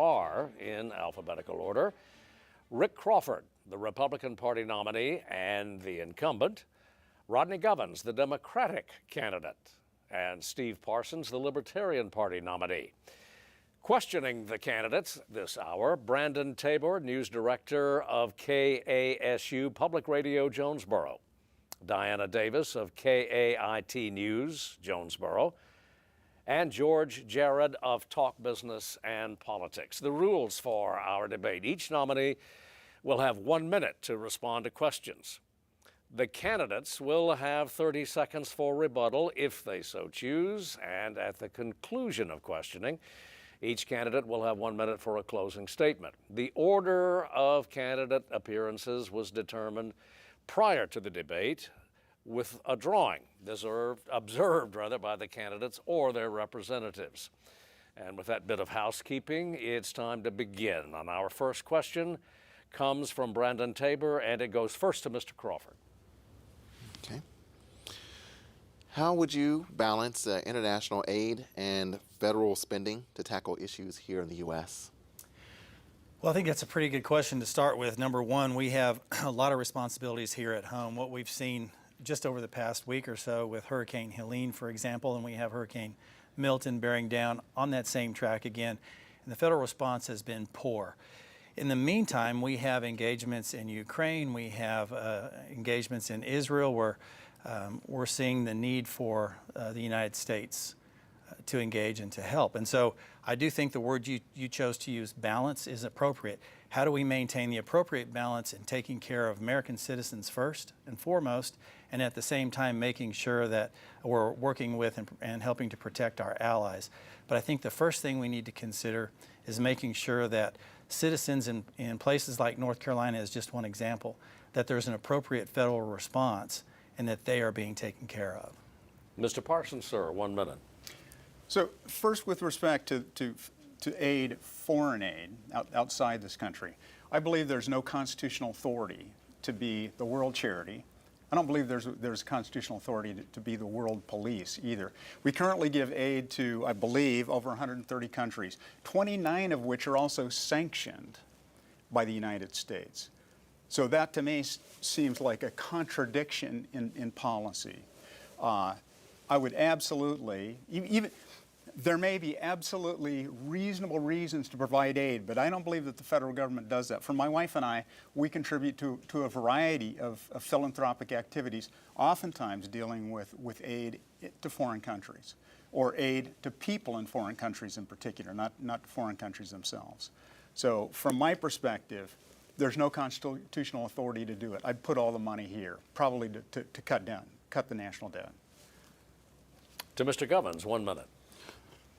are, in alphabetical order, Rick Crawford, the Republican Party nominee and the incumbent, Rodney Govens, the Democratic candidate, and Steve Parsons, the Libertarian Party nominee. Questioning the candidates this hour, Brandon Tabor, news director of KASU Public Radio Jonesboro, Diana Davis of KAIT News, Jonesboro, and George Jarrett of Talk Business and Politics. The rules for our debate: each nominee will have 1 minute to respond to questions. The candidates will have 30 seconds for rebuttal if they so choose, and at the conclusion of questioning, each candidate will have 1 minute for a closing statement. The order of candidate appearances was determined prior to the debate with a drawing observed by the candidates or their representatives. And with that bit of housekeeping, it's time to begin. And our first question comes from Brandon Tabor, and it goes first to Mr. Crawford. Okay. How would you balance international aid and federal spending to tackle issues here in the U.S.? Well, I think that's a pretty good question to start with. Number one, we have a lot of responsibilities here at home. What we've seen just over the past week or so with Hurricane Helene, for example, and we have Hurricane Milton bearing down on that same track again, and the federal response has been poor. In the meantime, we have engagements in Ukraine, we have engagements in Israel, where we're seeing the need for the United States to engage and to help. And so I do think the word you chose to use, balance, is appropriate. How do we maintain the appropriate balance in taking care of American citizens first and foremost, and at the same time making sure that we're working with and helping to protect our allies? But I think the first thing we need to consider is making sure that citizens in places like North Carolina, is just one example, that there's an appropriate federal response and that they are being taken care of. Mr. Parsons, sir, 1 minute. So first, with respect to aid, foreign aid outside this country, I believe there's no constitutional authority to be the world charity. I don't believe there's constitutional authority to be the world police either. We currently give aid to, I believe, over 130 countries, 29 of which are also sanctioned by the United States. So that to me seems like a contradiction in policy. I would absolutely, even there may be absolutely reasonable reasons to provide aid, but I don't believe that the federal government does that. For my wife and I, we contribute to a variety of philanthropic activities, oftentimes dealing with aid to foreign countries, or aid to people in foreign countries in particular, not foreign countries themselves. So from my perspective, there's no constitutional authority to do it. I'd put all the money here, probably to cut the national debt. To Mr. Govens, 1 minute.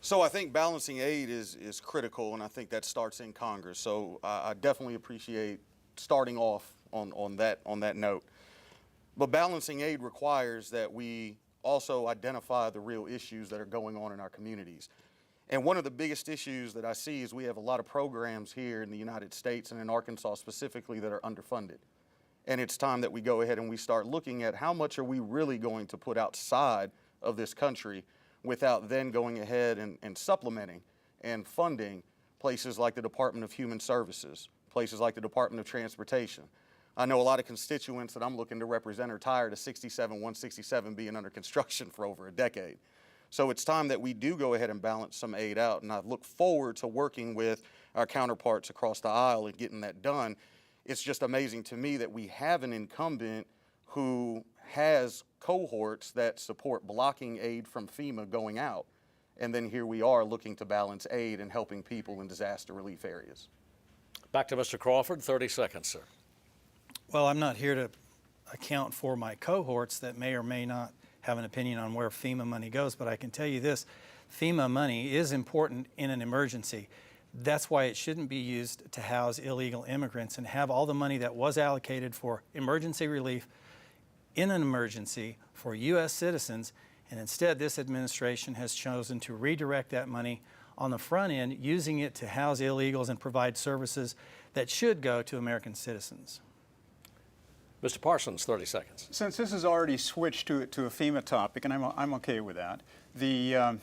So I think balancing aid is critical, and I think that starts in Congress. So I definitely appreciate starting off on that note. But balancing aid requires that we also identify the real issues that are going on in our communities. And one of the biggest issues that I see is we have a lot of programs here in the United States and in Arkansas specifically that are underfunded. And it's time that we go ahead and we start looking at how much are we really going to put outside of this country without then going ahead and supplementing and funding places like the Department of Human Services, places like the Department of Transportation. I know a lot of constituents that I'm looking to represent are tired of 167 being under construction for over a decade. So it's time that we do go ahead and balance some aid out, and I look forward to working with our counterparts across the aisle and getting that done. It's just amazing to me that we have an incumbent who has cohorts that support blocking aid from FEMA going out. And then here we are looking to balance aid and helping people in disaster relief areas. Back to Mr. Crawford, 30 seconds, sir. Well, I'm not here to account for my cohorts that may or may not have an opinion on where FEMA money goes, but I can tell you this, FEMA money is important in an emergency. That's why it shouldn't be used to house illegal immigrants, and have all the money that was allocated for emergency relief in an emergency for U.S. citizens, and instead this administration has chosen to redirect that money on the front end, using it to house illegals and provide services that should go to American citizens. Mr. Parsons, 30 seconds. Since this has already switched to a FEMA topic, and I'm okay with that, the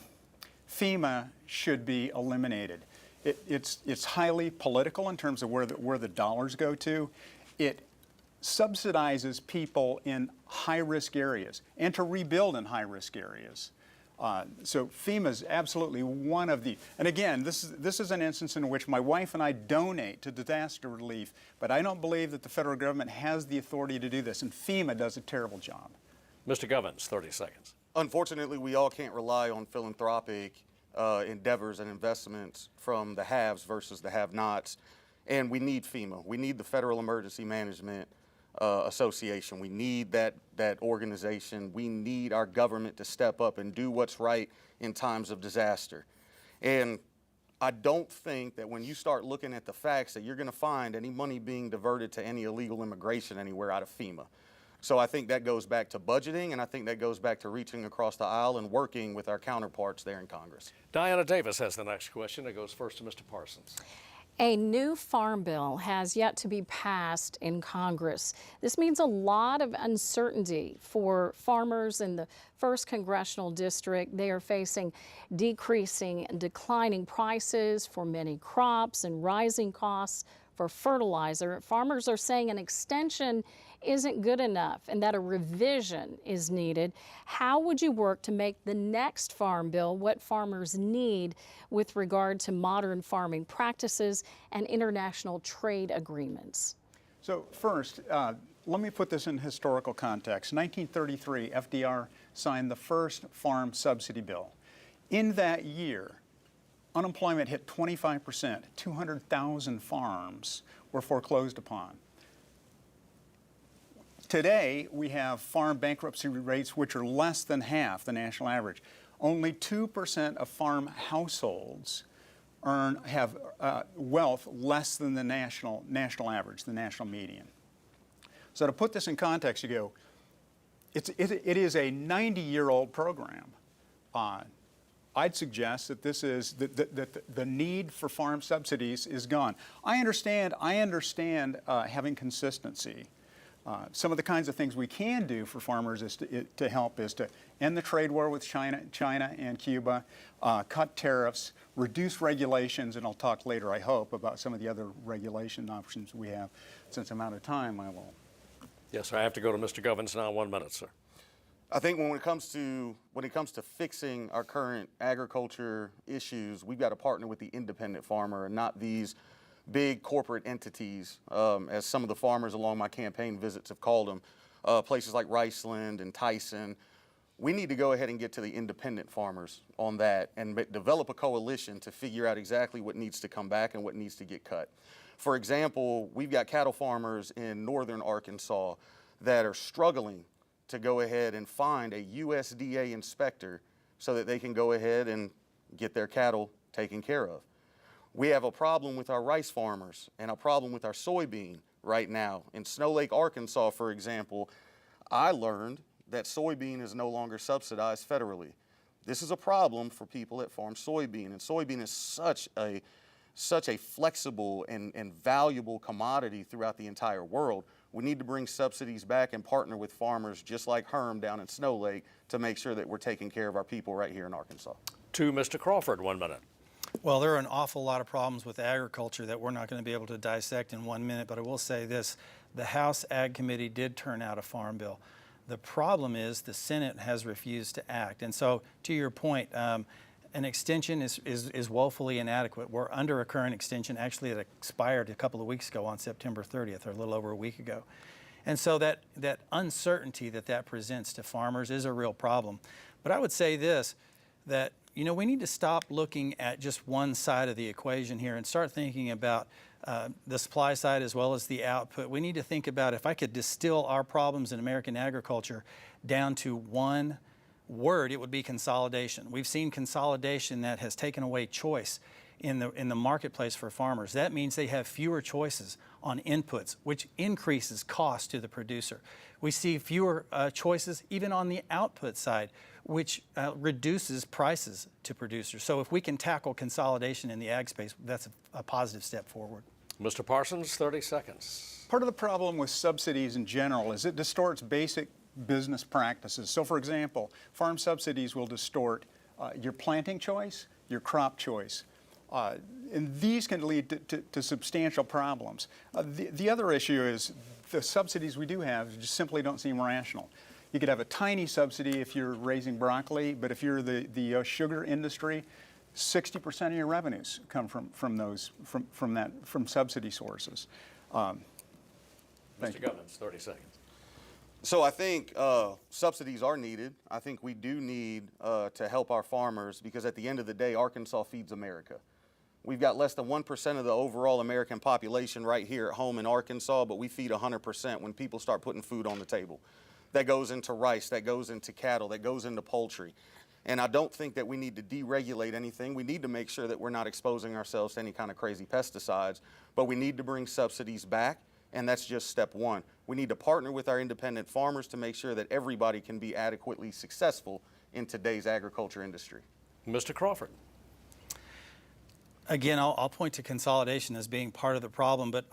FEMA should be eliminated. It's highly political in terms of where the dollars go to. It subsidizes people in high-risk areas and to rebuild in high-risk areas. So FEMA is absolutely one of the, and again, this is an instance in which my wife and I donate to disaster relief, but I don't believe that the federal government has the authority to do this, and FEMA does a terrible job. Mr. Govens, 30 seconds. Unfortunately, we all can't rely on philanthropic endeavors and investments from the haves versus the have-nots, and we need FEMA. We need the Federal Emergency Management Association. We need that organization. We need our government to step up and do what's right in times of disaster. And I don't think that when you start looking at the facts that you're going to find any money being diverted to any illegal immigration anywhere out of FEMA. So I think that goes back to budgeting, and I think that goes back to reaching across the aisle and working with our counterparts there in Congress. Diana Davis has the next question. It goes first to Mr. Parsons. A new farm bill has yet to be passed in Congress. This means a lot of uncertainty for farmers in the 1st Congressional District. They are facing decreasing and declining prices for many crops and rising costs for fertilizer. Farmers are saying an extension isn't good enough and that a revision is needed. How would you work to make the next farm bill what farmers need with regard to modern farming practices and international trade agreements? So first, let me put this in historical context. 1933, FDR signed the first farm subsidy bill. In that year, unemployment hit 25%. 200,000 farms were foreclosed upon. Today, we have farm bankruptcy rates which are less than half the national average. Only 2% of farm households have wealth less than the national average, the national median. So to put this in context, you go, it is a 90-year-old program. I'd suggest that this is that the need for farm subsidies is gone. I understand having consistency. Some of the kinds of things we can do for farmers to help is to end the trade war with China and Cuba, cut tariffs, reduce regulations, and I'll talk later, I hope, about some of the other regulation options we have. Since I'm out of time, I will. Yes, sir. I have to go to Mr. Govens now. 1 minute, sir. I think when it comes to fixing our current agriculture issues, we've got to partner with the independent farmer and not these big corporate entities, as some of the farmers along my campaign visits have called them, places like Riceland and Tyson. We need to go ahead and get to the independent farmers on that and develop a coalition to figure out exactly what needs to come back and what needs to get cut. For example, we've got cattle farmers in northern Arkansas that are struggling to go ahead and find a USDA inspector so that they can go ahead and get their cattle taken care of. We have a problem with our rice farmers and a problem with our soybean right now. In Snow Lake, Arkansas, for example, I learned that soybean is no longer subsidized federally. This is a problem for people that farm soybean, and soybean is such a flexible and valuable commodity throughout the entire world. We need to bring subsidies back and partner with farmers just like Herm down in Snow Lake to make sure that we're taking care of our people right here in Arkansas. To Mr. Crawford, 1 minute. Well, there are an awful lot of problems with agriculture that we're not going to be able to dissect in 1 minute, but I will say this. The House Ag Committee did turn out a farm bill. The problem is the Senate has refused to act. And so, to your point, an extension is woefully inadequate. We're under a current extension. Actually, it expired a couple of weeks ago on September 30th, or a little over a week ago. And so that uncertainty that presents to farmers is a real problem. But I would say this, that we need to stop looking at just one side of the equation here and start thinking about the supply side as well as the output. We need to think about, if I could distill our problems in American agriculture down to one word, it would be consolidation. We've seen consolidation that has taken away choice in the marketplace for farmers. That means they have fewer choices on inputs, which increases cost to the producer. We see fewer choices even on the output side, which reduces prices to producers. So if we can tackle consolidation in the ag space, that's a positive step forward. Mr. Parsons, 30 seconds. Part of the problem with subsidies in general is it distorts basic business practices. So for example, farm subsidies will distort your planting choice, your crop choice. And these can lead to substantial problems. The other issue is the subsidies we do have just simply don't seem rational. You could have a tiny subsidy if you're raising broccoli, but if you're the sugar industry, 60% of your revenues come from subsidy sources. Mr. Govens, 30 seconds. So I think subsidies are needed. I think we do need to help our farmers because at the end of the day, Arkansas feeds America. We've got less than 1% of the overall American population right here at home in Arkansas, but we feed 100% when people start putting food on the table. That goes into rice, that goes into cattle, that goes into poultry. And I don't think that we need to deregulate anything. We need to make sure that we're not exposing ourselves to any kind of crazy pesticides, but we need to bring subsidies back, and that's just step one. We need to partner with our independent farmers to make sure that everybody can be adequately successful in today's agriculture industry. Mr. Crawford. Again, I'll point to consolidation as being part of the problem, but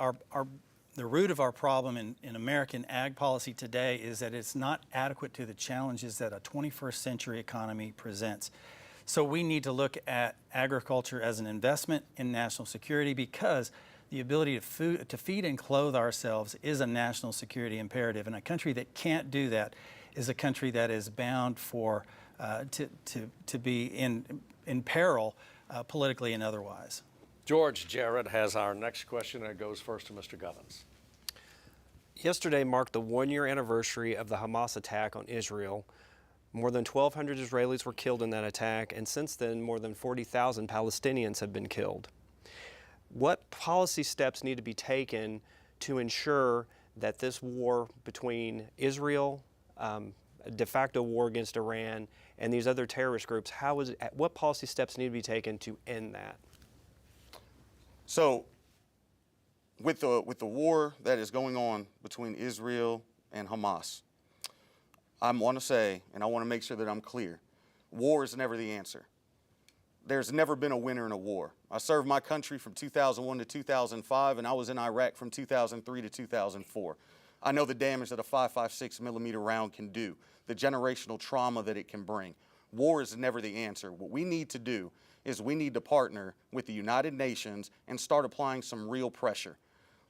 the root of our problem in American ag policy today is that it's not adequate to the challenges that a 21st century economy presents. So we need to look at agriculture as an investment in national security because the ability to feed and clothe ourselves is a national security imperative. And a country that can't do that is a country that is bound to be in peril politically and otherwise. George Jarrett has our next question, and it goes first to Mr. Govens. Yesterday marked the one-year anniversary of the Hamas attack on Israel. More than 1,200 Israelis were killed in that attack, and since then, more than 40,000 Palestinians have been killed. What policy steps need to be taken to ensure that this war between Israel, a de facto war against Iran, and these other terrorist groups, what policy steps need to be taken to end that? So, with the war that is going on between Israel and Hamas, I want to say, and I want to make sure that I'm clear, war is never the answer. There's never been a winner in a war. I served my country from 2001 to 2005, and I was in Iraq from 2003 to 2004. I know the damage that a 5.56 millimeter round can do, the generational trauma that it can bring. War is never the answer. What we need to do is we need to partner with the United Nations and start applying some real pressure.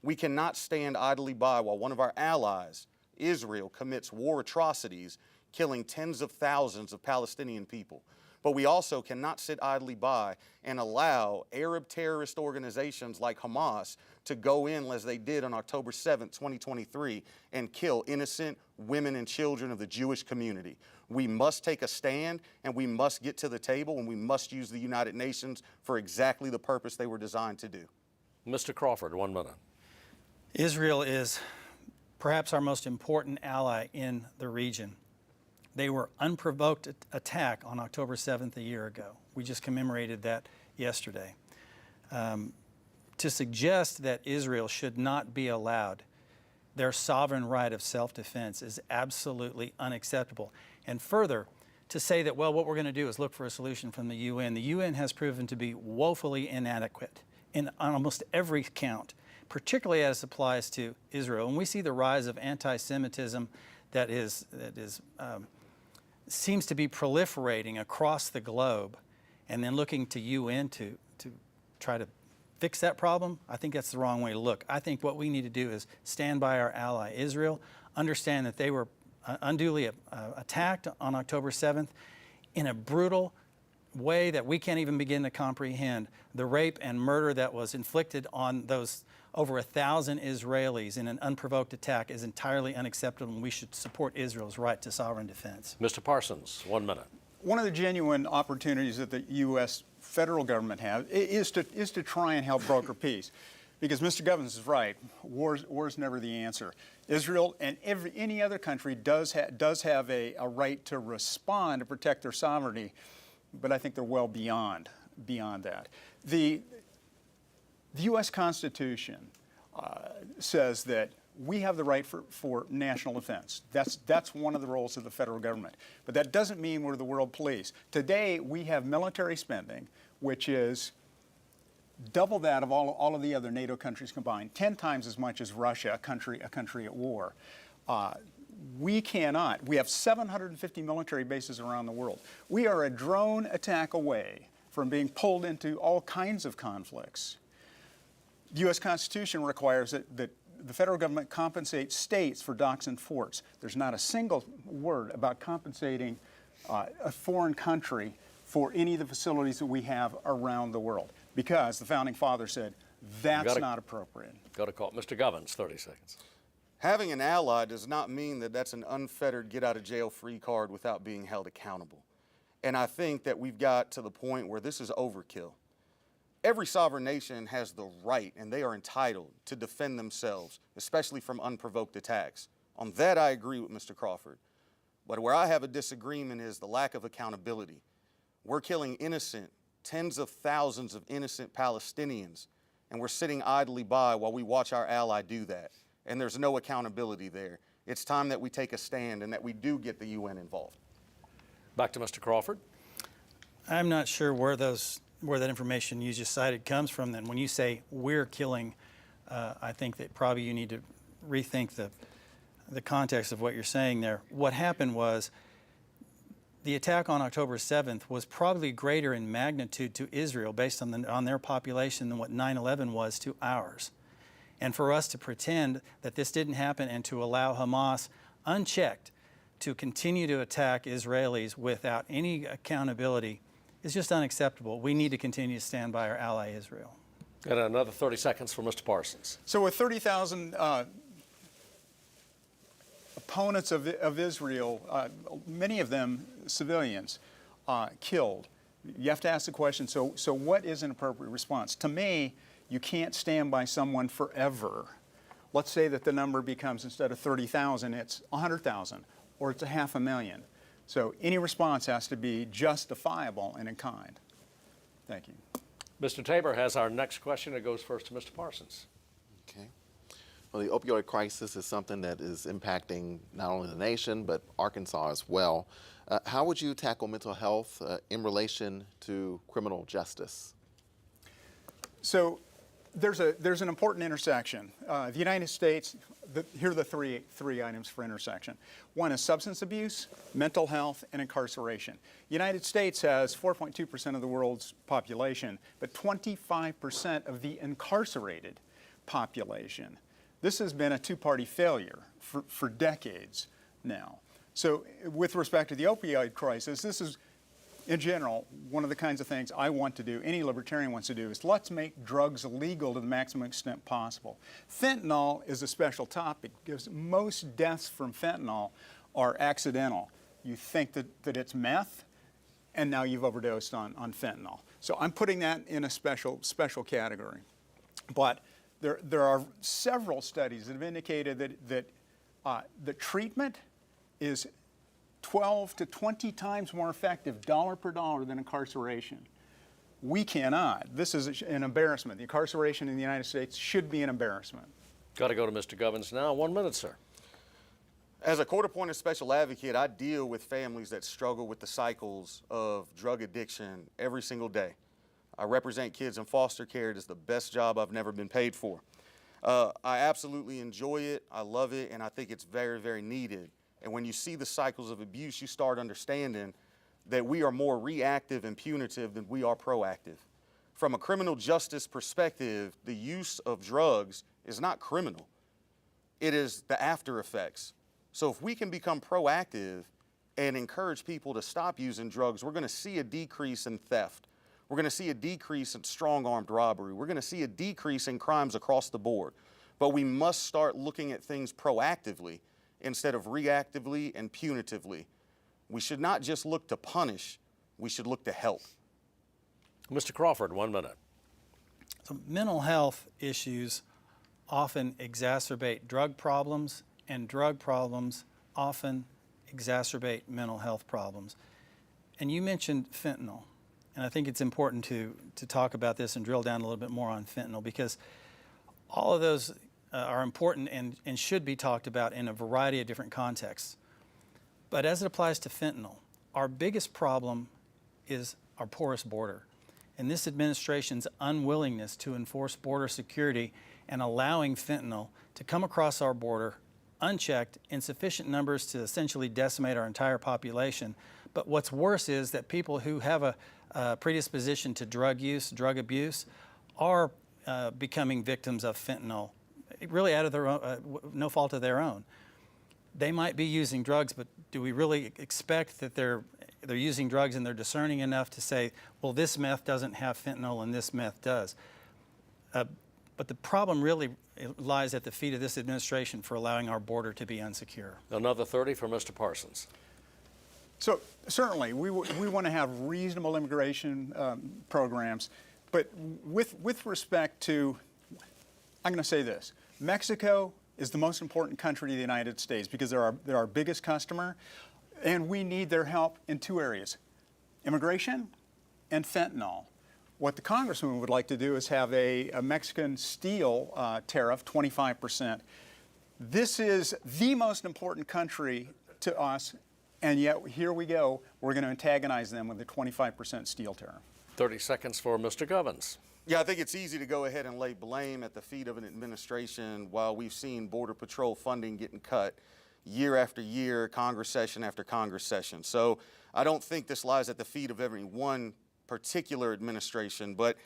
We cannot stand idly by while one of our allies, Israel, commits war atrocities, killing tens of thousands of Palestinian people. But we also cannot sit idly by and allow Arab terrorist organizations like Hamas to go in as they did on October 7th, 2023, and kill innocent women and children of the Jewish community. We must take a stand, and we must get to the table, and we must use the United Nations for exactly the purpose they were designed to do. Mr. Crawford, 1 minute. Israel is perhaps our most important ally in the region. They were unprovoked attack on October 7th a year ago. We just commemorated that yesterday. To suggest that Israel should not be allowed their sovereign right of self-defense is absolutely unacceptable. And further, to say that, well, what we're going to do is look for a solution from the UN. The UN has proven to be woefully inadequate on almost every count, particularly as it applies to Israel. And we see the rise of anti-Semitism that seems to be proliferating across the globe, and then looking to UN to try to fix that problem. I think that's the wrong way to look. I think what we need to do is stand by our ally Israel, understand that they were unduly attacked on October 7th in a brutal way that we can't even begin to comprehend. The rape and murder that was inflicted on those over 1,000 Israelis in an unprovoked attack is entirely unacceptable, and we should support Israel's right to sovereign defense. Mr. Parsons, 1 minute. One of the genuine opportunities that the U.S. federal government has is to try and help broker peace. Because Mr. Govens is right, war is never the answer. Israel and any other country does have a right to respond to protect their sovereignty, but I think they're well beyond that. The U.S. Constitution says that we have the right for national defense. That's one of the roles of the federal government. But that doesn't mean we're the world police. Today, we have military spending, which is double that of all of the other NATO countries combined, 10 times as much as Russia, a country at war. We cannot. We have 750 military bases around the world. We are a drone attack away from being pulled into all kinds of conflicts. The U.S. Constitution requires that the federal government compensates states for docks and forts. There's not a single word about compensating a foreign country for any of the facilities that we have around the world, because the Founding Fathers said that's not appropriate. Got to call Mr. Govens, 30 seconds. Having an ally does not mean that that's an unfettered get-out-of-jail-free card without being held accountable. And I think that we've got to the point where this is overkill. Every sovereign nation has the right, and they are entitled to defend themselves, especially from unprovoked attacks. On that, I agree with Mr. Crawford. But where I have a disagreement is the lack of accountability. We're killing tens of thousands of innocent Palestinians, and we're sitting idly by while we watch our ally do that. And there's no accountability there. It's time that we take a stand and that we do get the UN involved. Back to Mr. Crawford. I'm not sure where that information you just cited comes from. Then when you say we're killing, I think that probably you need to rethink the context of what you're saying there. What happened was the attack on October 7th was probably greater in magnitude to Israel based on their population than what 9/11 was to ours. And for us to pretend that this didn't happen and to allow Hamas unchecked to continue to attack Israelis without any accountability is just unacceptable. We need to continue to stand by our ally Israel. And another 30 seconds for Mr. Parsons. So with 30,000 opponents of Israel, many of them civilians, killed, you have to ask the question, so what is an appropriate response? To me, you can't stand by someone forever. Let's say that the number becomes, instead of 30,000, it's 100,000, or it's 500,000. So any response has to be justifiable and in kind. Thank you. Mr. Tabor has our next question. It goes first to Mr. Parsons. Okay. Well, the opioid crisis is something that is impacting not only the nation, but Arkansas as well. How would you tackle mental health in relation to criminal justice? So there's an important intersection. The United States, here are the three items for intersection. One is substance abuse, mental health, and incarceration. The United States has 4.2% of the world's population, but 25% of the incarcerated population. This has been a two-party failure for decades now. So with respect to the opioid crisis, this is, in general, one of the kinds of things I want to do, any libertarian wants to do, is let's make drugs illegal to the maximum extent possible. Fentanyl is a special topic because most deaths from fentanyl are accidental. You think that it's meth, and now you've overdosed on fentanyl. So I'm putting that in a special category. But there are several studies that have indicated that the treatment is 12 to 20 times more effective, dollar per dollar, than incarceration. We cannot. This is an embarrassment. The incarceration in the United States should be an embarrassment. Got to go to Mr. Govens now. 1 minute, sir. As a court-appointed special advocate, I deal with families that struggle with the cycles of drug addiction every single day. I represent kids in foster care. It is the best job I've never been paid for. I absolutely enjoy it. I love it, and I think it's very, very needed. And when you see the cycles of abuse, you start understanding that we are more reactive and punitive than we are proactive. From a criminal justice perspective, the use of drugs is not criminal. It is the after effects. So if we can become proactive and encourage people to stop using drugs, we're going to see a decrease in theft. We're going to see a decrease in strong-armed robbery. We're going to see a decrease in crimes across the board. But we must start looking at things proactively instead of reactively and punitively. We should not just look to punish, we should look to help. Mr. Crawford, 1 minute. So mental health issues often exacerbate drug problems, and drug problems often exacerbate mental health problems. And you mentioned fentanyl, and I think it's important to talk about this and drill down a little bit more on fentanyl, because all of those are important and should be talked about in a variety of different contexts. But as it applies to fentanyl, our biggest problem is our porous border. And this administration's unwillingness to enforce border security and allowing fentanyl to come across our border unchecked in sufficient numbers to essentially decimate our entire population, But what's worse is that people who have a predisposition to drug use, drug abuse, are becoming victims of fentanyl, really out of their own, no fault of their own. They might be using drugs, but do we really expect that they're using drugs and they're discerning enough to say, well, this meth doesn't have fentanyl and this meth does? But the problem really lies at the feet of this administration for allowing our border to be unsecure. Another 30 for Mr. Parsons. So certainly, we want to have reasonable immigration programs, but with respect to, I'm going to say this, Mexico is the most important country to the United States because they're our biggest customer, and we need their help in two areas, immigration and fentanyl. What the congressman would like to do is have a Mexican steel tariff, 25%. This is the most important country to us, and yet here we go, we're going to antagonize them with a 25% steel tariff. 30 seconds for Mr. Govens. Yeah, I think it's easy to go ahead and lay blame at the feet of an administration while we've seen Border Patrol funding getting cut year after year, Congress session after Congress session. So I don't think this lies at the feet of every one particular administration, but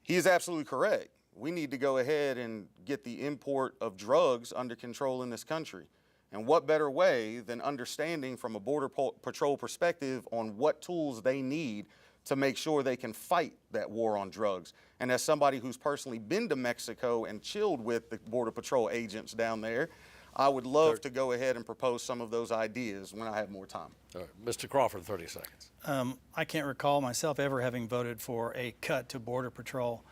he is absolutely correct. We need to go ahead and get the import of drugs under control in this country. And what better way than understanding from a Border Patrol perspective on what tools they need to make sure they can fight that war on drugs. And as somebody who's personally been to Mexico and chilled with the Border Patrol agents down there, I would love to go ahead and propose some of those ideas when I have more time. All right, Mr. Crawford, 30 seconds. I can't recall myself ever having voted for a cut to Border Patrol.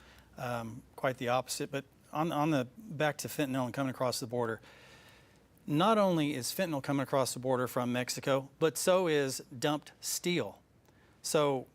Quite the opposite. But on the back to fentanyl and coming across the border, not only is fentanyl coming across the border from Mexico, but so is dumped steel. So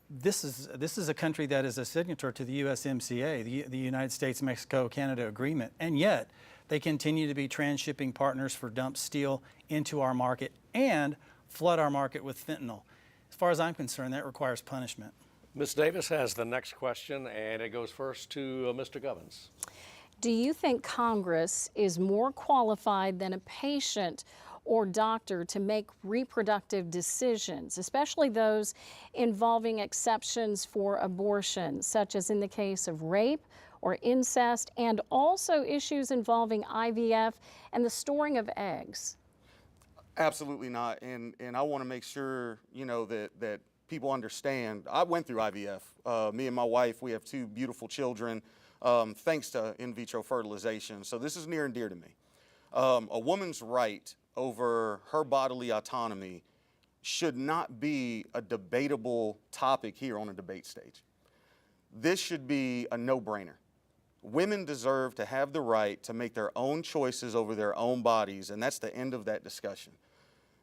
this is a country that is a signatory to the USMCA, the United States-Mexico-Canada Agreement, and yet they continue to be transshipping partners for dumped steel into our market and flood our market with fentanyl. As far as I'm concerned, that requires punishment. Ms. Davis has the next question, and it goes first to Mr. Govens. Do you think Congress is more qualified than a patient or doctor to make reproductive decisions, especially those involving exceptions for abortion, such as in the case of rape or incest, and also issues involving IVF and the storing of eggs? Absolutely not. And I want to make sure, you know, that people understand. I went through IVF. Me and my wife, we have two beautiful children, thanks to in vitro fertilization. So this is near and dear to me. A woman's right over her bodily autonomy should not be a debatable topic here on a debate stage. This should be a no-brainer. Women deserve to have the right to make their own choices over their own bodies, and that's the end of that discussion.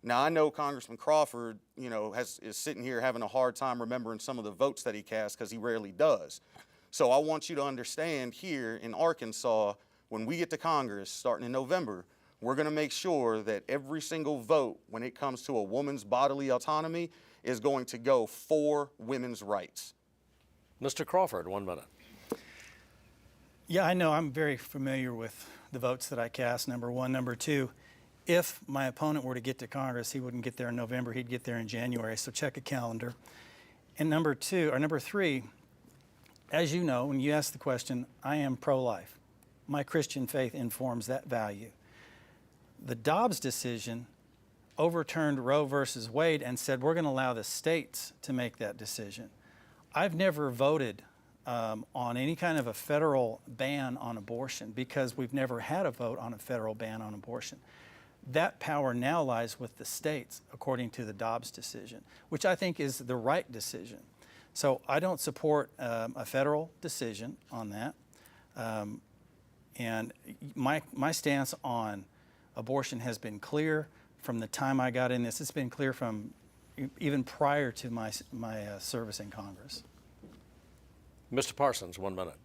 Now, I know Congressman Crawford, you know, is sitting here having a hard time remembering some of the votes that he cast because he rarely does. So I want you to understand here in Arkansas, when we get to Congress starting in November, we're going to make sure that every single vote when it comes to a woman's bodily autonomy is going to go for women's rights. Mr. Crawford, 1 minute. Yeah, I know. I'm very familiar with the votes that I cast, number one. Number two, if my opponent were to get to Congress, he wouldn't get there in November, he'd get there in January, so check a calendar. And number three, as you know, when you ask the question, I am pro-life. My Christian faith informs that value. The Dobbs decision overturned Roe versus Wade and said we're going to allow the states to make that decision. I've never voted on any kind of a federal ban on abortion because we've never had a vote on a federal ban on abortion. That power now lies with the states, according to the Dobbs decision, which I think is the right decision. So I don't support a federal decision on that. And my stance on abortion has been clear from the time I got in this. It's been clear from even prior to my service in Congress. Mr. Parsons, 1 minute.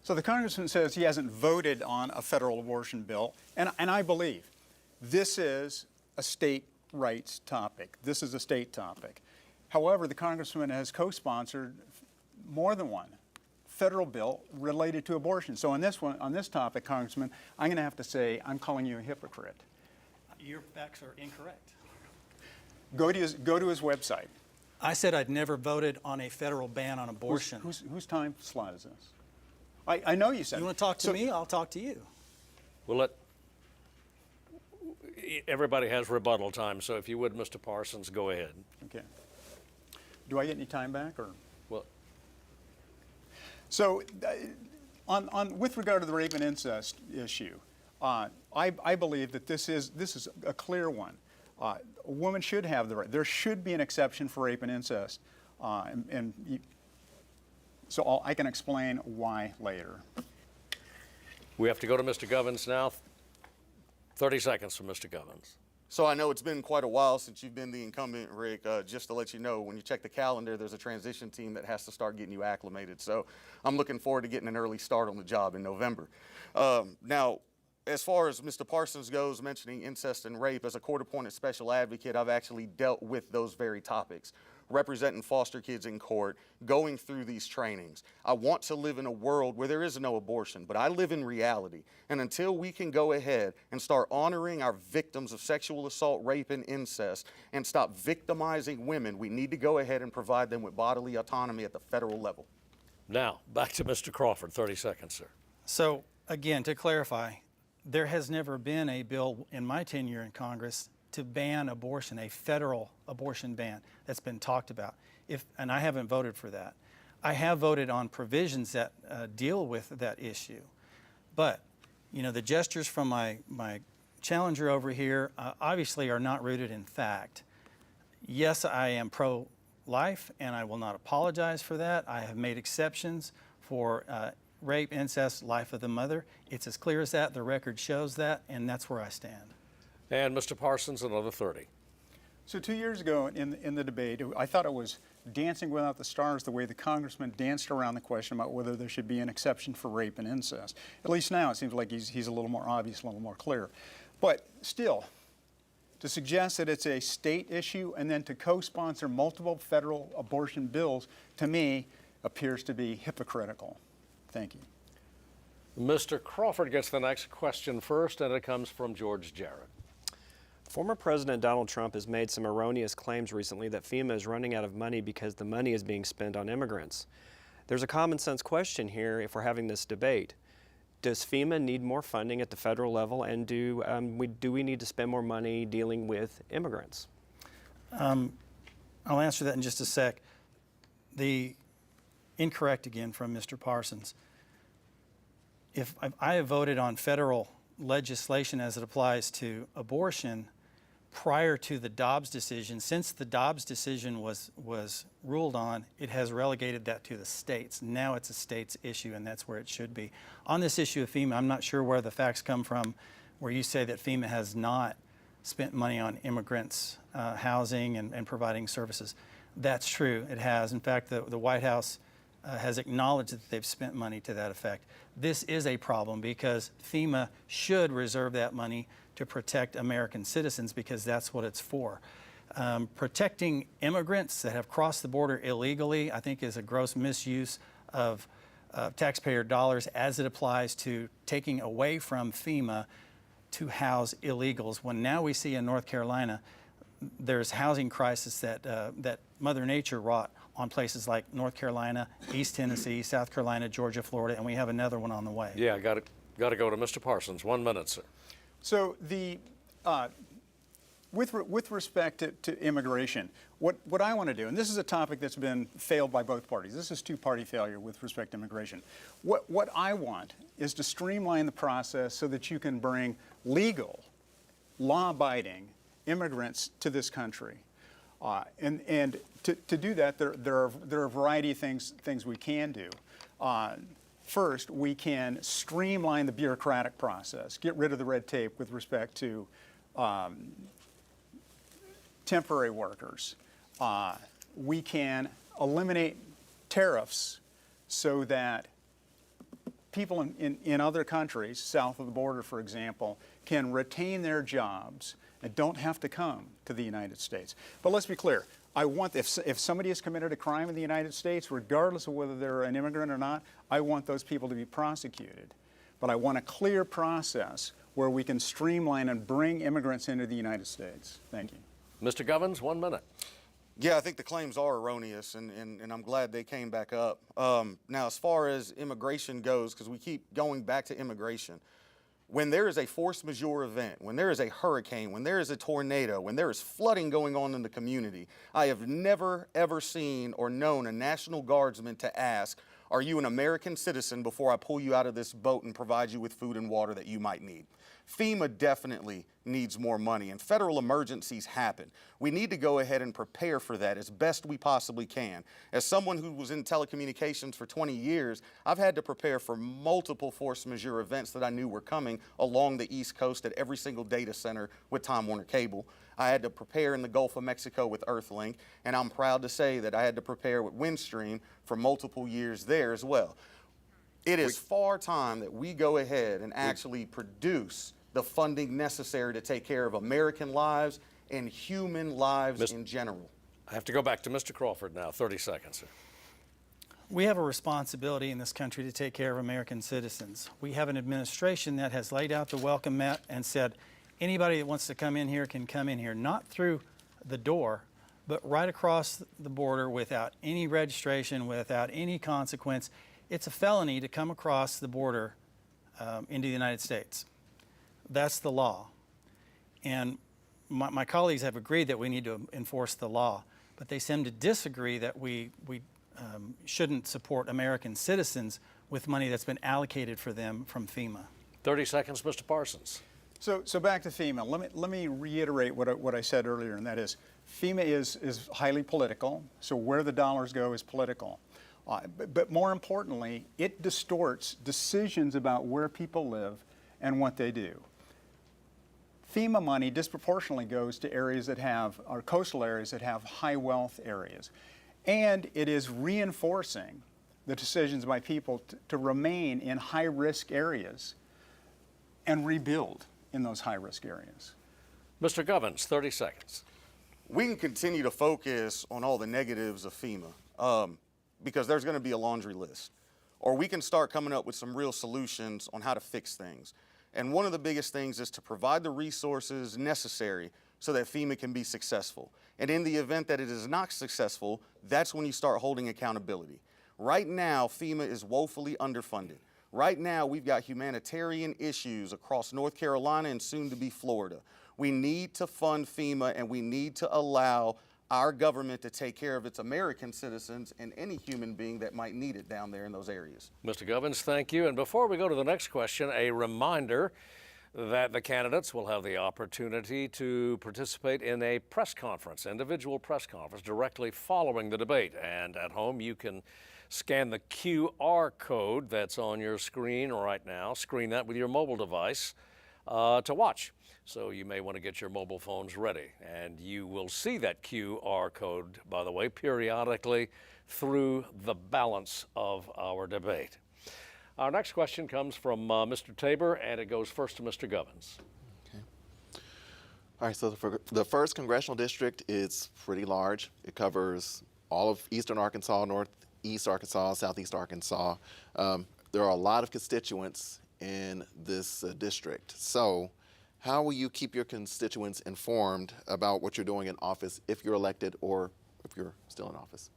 So the congressman says he hasn't voted on a federal abortion bill, and I believe this is a state rights topic. This is a state topic. However, the congressman has co-sponsored more than one federal bill related to abortion. So on this topic, Congressman, I'm going to have to say I'm calling you a hypocrite. Your facts are incorrect. Go to his website. I said I'd never voted on a federal ban on abortion. Whose time slot is this? I know you said. You want to talk to me? I'll talk to you. Well, everybody has rebuttal time, so if you would, Mr. Parsons, go ahead. Okay. Do I get any time back, or? Well, So, with regard to the rape and incest issue, I believe that this is a clear one. A woman should have the right. There should be an exception for rape and incest, so I can explain why later. we have to go to Mr. Govens now. 30 seconds from Mr. Govens. So I know it's been quite a while since you've been the incumbent, Rick. Just to let you know, when you check the calendar, there's a transition team that has to start getting you acclimated. So I'm looking forward to getting an early start on the job in November. Now, as far as Mr. Parsons goes, mentioning incest and rape, as a court-appointed special advocate, I've actually dealt with those very topics, representing foster kids in court, going through these trainings. I want to live in a world where there is no abortion, but I live in reality. And until we can go ahead and start honoring our victims of sexual assault, rape, and incest, and stop victimizing women, we need to go ahead and provide them with bodily autonomy at the federal level. Now, back to Mr. Crawford. 30 seconds, sir. So, again, to clarify, there has never been a bill in my tenure in Congress to ban abortion, a federal abortion ban that's been talked about. And I haven't voted for that. I have voted on provisions that deal with that issue. But, you know, the gestures from my challenger over here obviously are not rooted in fact. Yes, I am pro-life, and I will not apologize for that. I have made exceptions for rape, incest, life of the mother. It's as clear as that. The record shows that, and that's where I stand. And Mr. Parsons, another 30. So 2 years ago in the debate, I thought it was dancing without the stars the way the congressman danced around the question about whether there should be an exception for rape and incest. At least now it seems like he's a little more obvious, a little more clear. But still, to suggest that it's a state issue and then to co-sponsor multiple federal abortion bills, to me, appears to be hypocritical. Thank you. Mr. Crawford gets the next question first, and it comes from George Jarrett. Former President Donald Trump has made some erroneous claims recently that FEMA is running out of money because the money is being spent on immigrants. There's a common sense question here if we're having this debate. Does FEMA need more funding at the federal level, and do we need to spend more money dealing with immigrants? I'll answer that in just a sec. The incorrect again from Mr. Parsons. If I have voted on federal legislation as it applies to abortion prior to the Dobbs decision, since the Dobbs decision was ruled on, it has relegated that to the states. Now it's a state's issue, and that's where it should be. On this issue of FEMA, I'm not sure where the facts come from where you say that FEMA has not spent money on immigrants' housing and providing services. That's true, it has. In fact, the White House has acknowledged that they've spent money to that effect. This is a problem because FEMA should reserve that money to protect American citizens because that's what it's for. Protecting immigrants that have crossed the border illegally, I think, is a gross misuse of taxpayer dollars as it applies to taking away from FEMA to house illegals. When now we see in North Carolina, there's housing crisis that Mother Nature wrought on places like North Carolina, East Tennessee, South Carolina, Georgia, Florida, and we have another one on the way. Yeah, got to go to Mr. Parsons. 1 minute, sir. So with respect to immigration, what I want to do, and this is a topic that's been failed by both parties. This is two-party failure with respect to immigration. What I want is to streamline the process so that you can bring legal, law-abiding immigrants to this country. And to do that, there are a variety of things we can do. First, we can streamline the bureaucratic process, get rid of the red tape with respect to temporary workers. We can eliminate tariffs so that people in other countries, south of the border, for example, can retain their jobs and don't have to come to the United States. But let's be clear. I want, if somebody has committed a crime in the United States, regardless of whether they're an immigrant or not, I want those people to be prosecuted. But I want a clear process where we can streamline and bring immigrants into the United States. Thank you. Mr. Govens, 1 minute. Yeah, I think the claims are erroneous, and I'm glad they came back up. Now, as far as immigration goes, because we keep going back to immigration, when there is a force majeure event, when there is a hurricane, when there is a tornado, when there is flooding going on in the community, I have never, ever seen or known a National Guardsman to ask, are you an American citizen before I pull you out of this boat and provide you with food and water that you might need? FEMA definitely needs more money, and federal emergencies happen. We need to go ahead and prepare for that as best we possibly can. As someone who was in telecommunications for 20 years, I've had to prepare for multiple force majeure events that I knew were coming along the East Coast at every single data center with Time Warner Cable. I had to prepare in the Gulf of Mexico with Earthlink, and I'm proud to say that I had to prepare with Windstream for multiple years there as well. It is far time that we go ahead and actually produce the funding necessary to take care of American lives and human lives in general. I have to go back to Mr. Crawford now. 30 seconds, sir. We have a responsibility in this country to take care of American citizens. We have an administration that has laid out the welcome mat and said, anybody that wants to come in here can come in here, not through the door, but right across the border without any registration, without any consequence. It's a felony to come across the border into the United States. That's the law. And my colleagues have agreed that we need to enforce the law, but they seem to disagree that we shouldn't support American citizens with money that's been allocated for them from FEMA. 30 seconds, Mr. Parsons. So back to FEMA. Let me reiterate what I said earlier, and that is FEMA is highly political, so where the dollars go is political. But more importantly, it distorts decisions about where people live and what they do. FEMA money disproportionately goes to areas that have, or coastal areas that have high wealth areas. And it is reinforcing the decisions by people to remain in high risk areas and rebuild in those high risk areas. Mr. Govens, 30 seconds. We can continue to focus on all the negatives of FEMA because there's going to be a laundry list. Or we can start coming up with some real solutions on how to fix things. And one of the biggest things is to provide the resources necessary so that FEMA can be successful. And in the event that it is not successful, that's when you start holding accountability. Right now, FEMA is woefully underfunded. Right now, we've got humanitarian issues across North Carolina and soon to be Florida. We need to fund FEMA, and we need to allow our government to take care of its American citizens and any human being that might need it down there in those areas. Mr. Govens, thank you. And before we go to the next question, a reminder that the candidates will have the opportunity to participate in a press conference, individual press conference, directly following the debate. And at home, you can scan the QR code that's on your screen right now. Screen that with your mobile device to watch. So you may want to get your mobile phones ready. And you will see that QR code, by the way, periodically through the balance of our debate. Our next question comes from Mr. Tabor, and it goes first to Mr. Govens. Okay. All right, so the first congressional district is pretty large. It covers all of eastern Arkansas, northeast Arkansas, southeast Arkansas. There are a lot of constituents in this district. So how will you keep your constituents informed about what you're doing in office if you're elected or if you're still in office?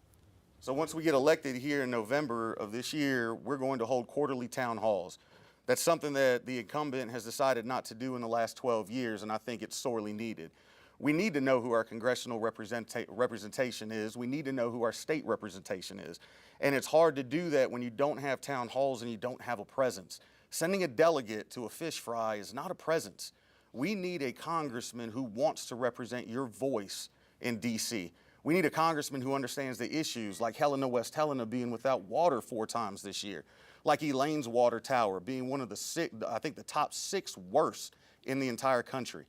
So once we get elected here in November of this year, we're going to hold quarterly town halls. That's something that the incumbent has decided not to do in the last 12 years, and I think it's sorely needed. We need to know who our congressional representation is. We need to know who our state representation is. And it's hard to do that when you don't have town halls and you don't have a presence. Sending a delegate to a fish fry is not a presence. We need a congressman who wants to represent your voice in D.C. We need a congressman who understands the issues, like Helena, West Helena being without water 4 times this year, like Elaine's water tower being one of the top 6 worst in the entire country.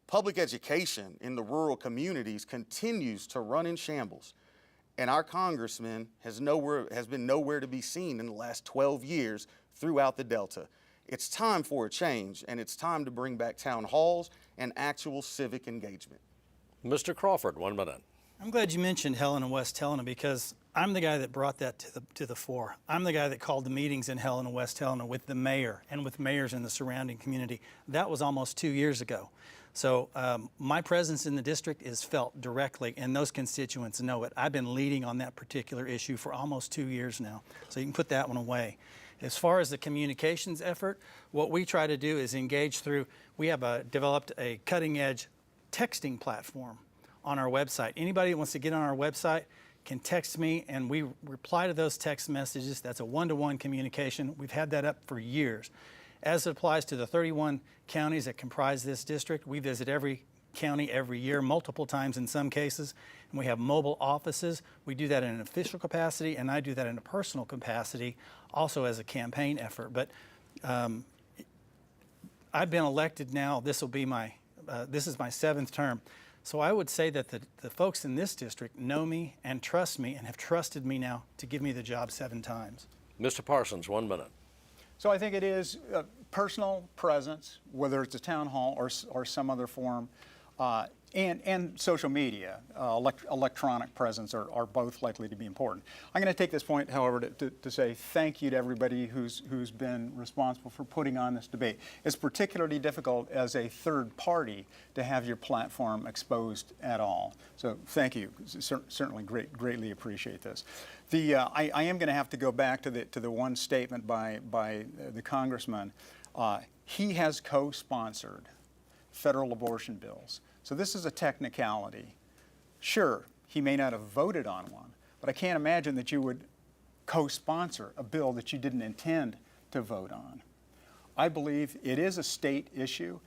Public education in the rural communities continues to run in shambles, and our congressman has been nowhere to be seen in the last 12 years throughout the Delta. It's time for a change, and it's time to bring back town halls and actual civic engagement. Mr. Crawford, 1 minute. I'm glad you mentioned Helena, West Helena, because I'm the guy that brought that to the fore. I'm the guy that called the meetings in Helena, West Helena with the mayor and with mayors in the surrounding community. That was almost 2 years ago. So my presence in the district is felt directly, and those constituents know it. I've been leading on that particular issue for almost 2 years now, so you can put that one away. As far as the communications effort, what we try to do is engage through, we have developed a cutting-edge texting platform on our website. Anybody that wants to get on our website can text me, and we reply to those text messages. That's a one-to-one communication. We've had that up for years. As it applies to the 31 counties that comprise this district, we visit every county every year, multiple times in some cases, and we have mobile offices. We do that in an official capacity, and I do that in a personal capacity, also as a campaign effort. But I've been elected now. This will be this is my 7th term. So I would say that the folks in this district know me and trust me and have trusted me now to give me the job 7 times. Mr. Parsons, 1 minute. So I think it is personal presence, whether it's a town hall or some other form, and social media, electronic presence are both likely to be important. I'm going to take this point, however, to say thank you to everybody who's been responsible for putting on this debate. It's particularly difficult as a third party to have your platform exposed at all. So thank you. Certainly greatly appreciate this. I am going to have to go back to the one statement by the congressman. He has co-sponsored federal abortion bills. So this is a technicality. Sure, he may not have voted on one, but I can't imagine that you would co-sponsor a bill that you didn't intend to vote on. I believe it is a state issue.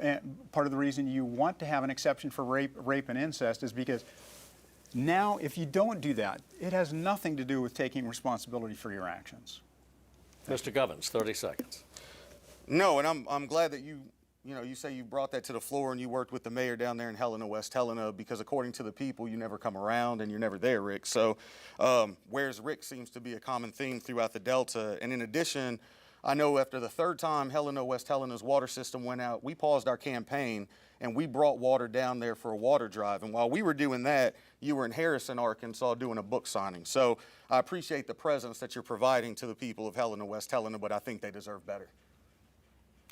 And part of the reason you want to have an exception for rape and incest is because now if you don't do that, it has nothing to do with taking responsibility for your actions. Mr. Govens, 30 seconds. No, and I'm glad that you say you brought that to the floor and you worked with the mayor down there in Helena, West Helena, because according to the people, you never come around and you're never there, Rick. So where's Rick seems to be a common theme throughout the Delta. And in addition, I know after the 3rd time Helena, West Helena's water system went out, we paused our campaign and we brought water down there for a water drive. And while we were doing that, you were in Harrison, Arkansas doing a book signing. So I appreciate the presence that you're providing to the people of Helena, West Helena, but I think they deserve better.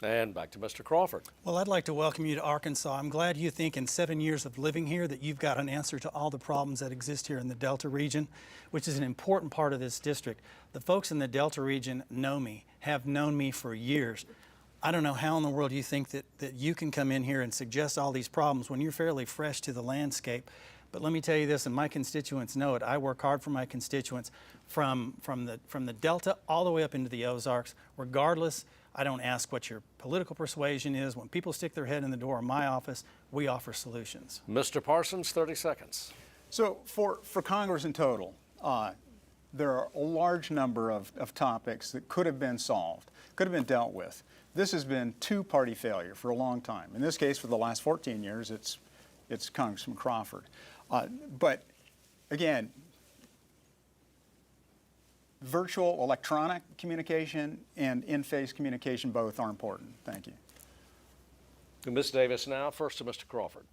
And back to Mr. Crawford. Well, I'd like to welcome you to Arkansas. I'm glad you think in 7 years of living here that you've got an answer to all the problems that exist here in the Delta region, which is an important part of this district. The folks in the Delta region know me, have known me for years. I don't know how in the world you think that you can come in here and suggest all these problems when you're fairly fresh to the landscape. But let me tell you this, and my constituents know it. I work hard for my constituents from the Delta all the way up into the Ozarks, regardless. I don't ask what your political persuasion is. When people stick their head in the door of my office, we offer solutions. Mr. Parsons, 30 seconds. So for Congress in total, there are a large number of topics that could have been solved, could have been dealt with. This has been two-party failure for a long time. In this case, for the last 14 years, it's Congressman Crawford. But again, virtual electronic communication and in-face communication both are important. Thank you. To Ms. Davis now, first to Mr. Crawford.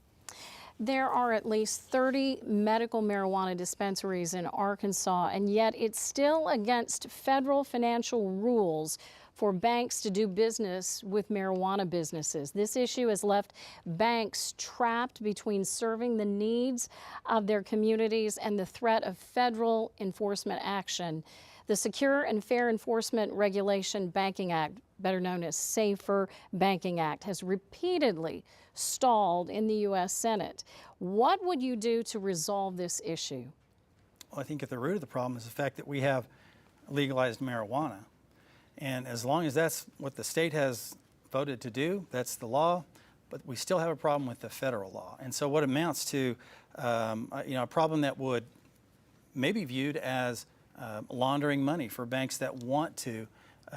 There are at least 30 medical marijuana dispensaries in Arkansas, and yet it's still against federal financial rules for banks to do business with marijuana businesses. This issue has left banks trapped between serving the needs of their communities and the threat of federal enforcement action. The Secure and Fair Enforcement Regulation Banking Act, better known as Safer Banking Act, has repeatedly stalled in the U.S. Senate. What would you do to resolve this issue? Well, I think at the root of the problem is the fact that we have legalized marijuana. And as long as that's what the state has voted to do, that's the law, but we still have a problem with the federal law. And so what amounts to a problem that would may be viewed as laundering money for banks that want to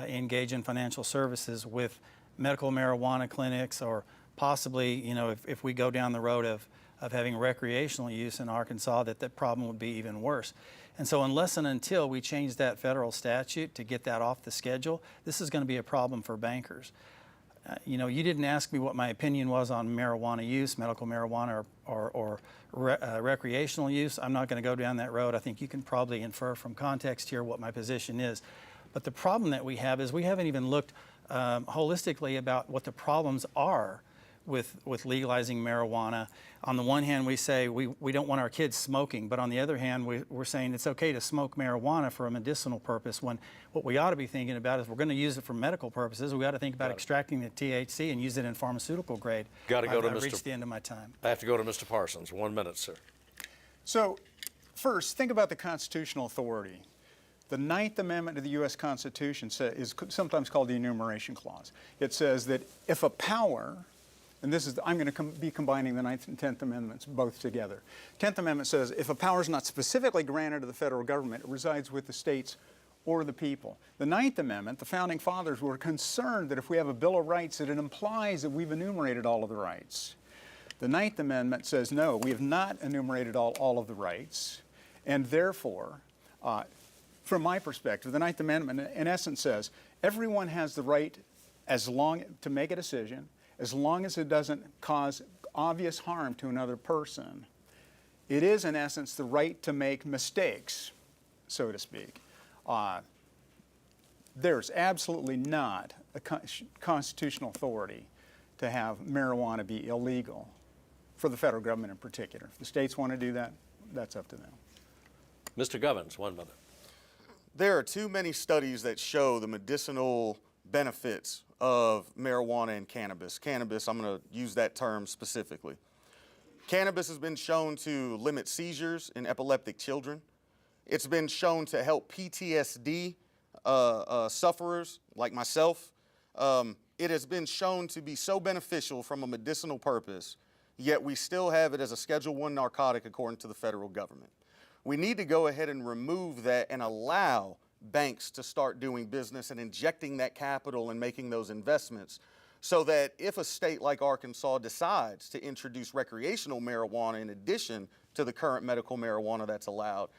engage in financial services with medical marijuana clinics, or possibly, if we go down the road of having recreational use in Arkansas, that problem would be even worse. And so unless and until we change that federal statute to get that off the schedule, this is going to be a problem for bankers. You didn't ask me what my opinion was on marijuana use, medical marijuana or recreational use. I'm not going to go down that road. I think you can probably infer from context here what my position is. But the problem that we have is we haven't even looked holistically about what the problems are with legalizing marijuana. On the one hand, we say we don't want our kids smoking, but on the other hand, we're saying it's okay to smoke marijuana for a medicinal purpose, when what we ought to be thinking about is, if we're going to use it for medical purposes, we ought to think about extracting the THC and use it in pharmaceutical grade. Got to go to I've Mr. reached the end of my time. I have to go to Mr. Parsons. 1 minute, sir. So, first, think about the constitutional authority. The Ninth Amendment to the U.S. Constitution is sometimes called the Enumeration Clause. It says that if a power, and this is, I'm going to be combining the Ninth and Tenth Amendments both together. Tenth Amendment says if a power is not specifically granted to the federal government, it resides with the states or the people. The Ninth Amendment, the Founding Fathers were concerned that if we have a Bill of Rights, that it implies that we've enumerated all of the rights. The Ninth Amendment says, no, we have not enumerated all of the rights, and therefore, from my perspective, the Ninth Amendment in essence says everyone has the right to make a decision as long as it doesn't cause obvious harm to another person. It is in essence the right to make mistakes, so to speak. There's absolutely not a constitutional authority to have marijuana be illegal, for the federal government in particular. If the states want to do that, that's up to them. Mr. Govens, 1 minute. There are too many studies that show the medicinal benefits of marijuana and cannabis. Cannabis, I'm going to use that term specifically. Cannabis has been shown to limit seizures in epileptic children. It's been shown to help PTSD sufferers like myself. It has been shown to be so beneficial from a medicinal purpose, yet we still have it as a Schedule I narcotic according to the federal government. We need to go ahead and remove that and allow banks to start doing business and injecting that capital and making those investments, so that if a state like Arkansas decides to introduce recreational marijuana in addition to the current medical marijuana that's allowed,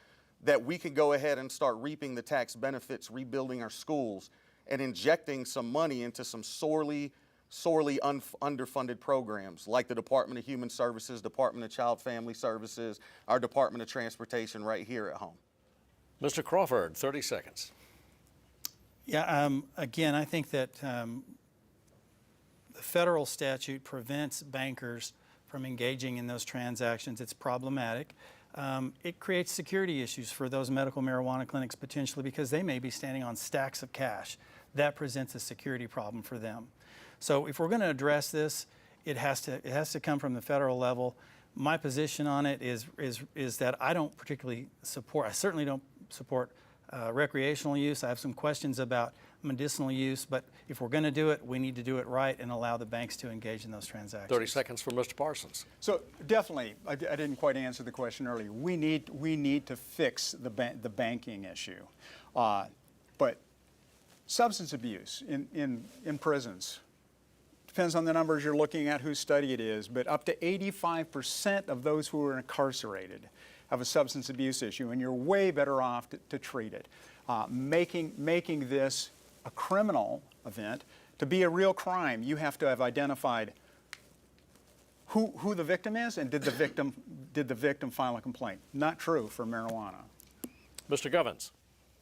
that we can go ahead and start reaping the tax benefits, rebuilding our schools, and injecting some money into some sorely underfunded programs like the Department of Human Services, Department of Child Family Services, our Department of Transportation right here at home. Mr. Crawford, 30 seconds. Yeah, again, I think that the federal statute prevents bankers from engaging in those transactions. It's problematic. It creates security issues for those medical marijuana clinics potentially, because they may be standing on stacks of cash. That presents a security problem for them. So if we're going to address this, it has to come from the federal level. My position on it is that I don't particularly support. I certainly don't support recreational use. I have some questions about medicinal use, but if we're going to do it, we need to do it right and allow the banks to engage in those transactions. 30 seconds for Mr. Parsons. So definitely, I didn't quite answer the question earlier. We need to fix the banking issue, but substance abuse in prisons. Depends on the numbers you're looking at, whose study it is, but up to 85% of those who are incarcerated have a substance abuse issue, and you're way better off to treat it. Making this a criminal event, to be a real crime, you have to have identified who the victim is, and did the victim file a complaint. Not true for marijuana. Mr. Govens.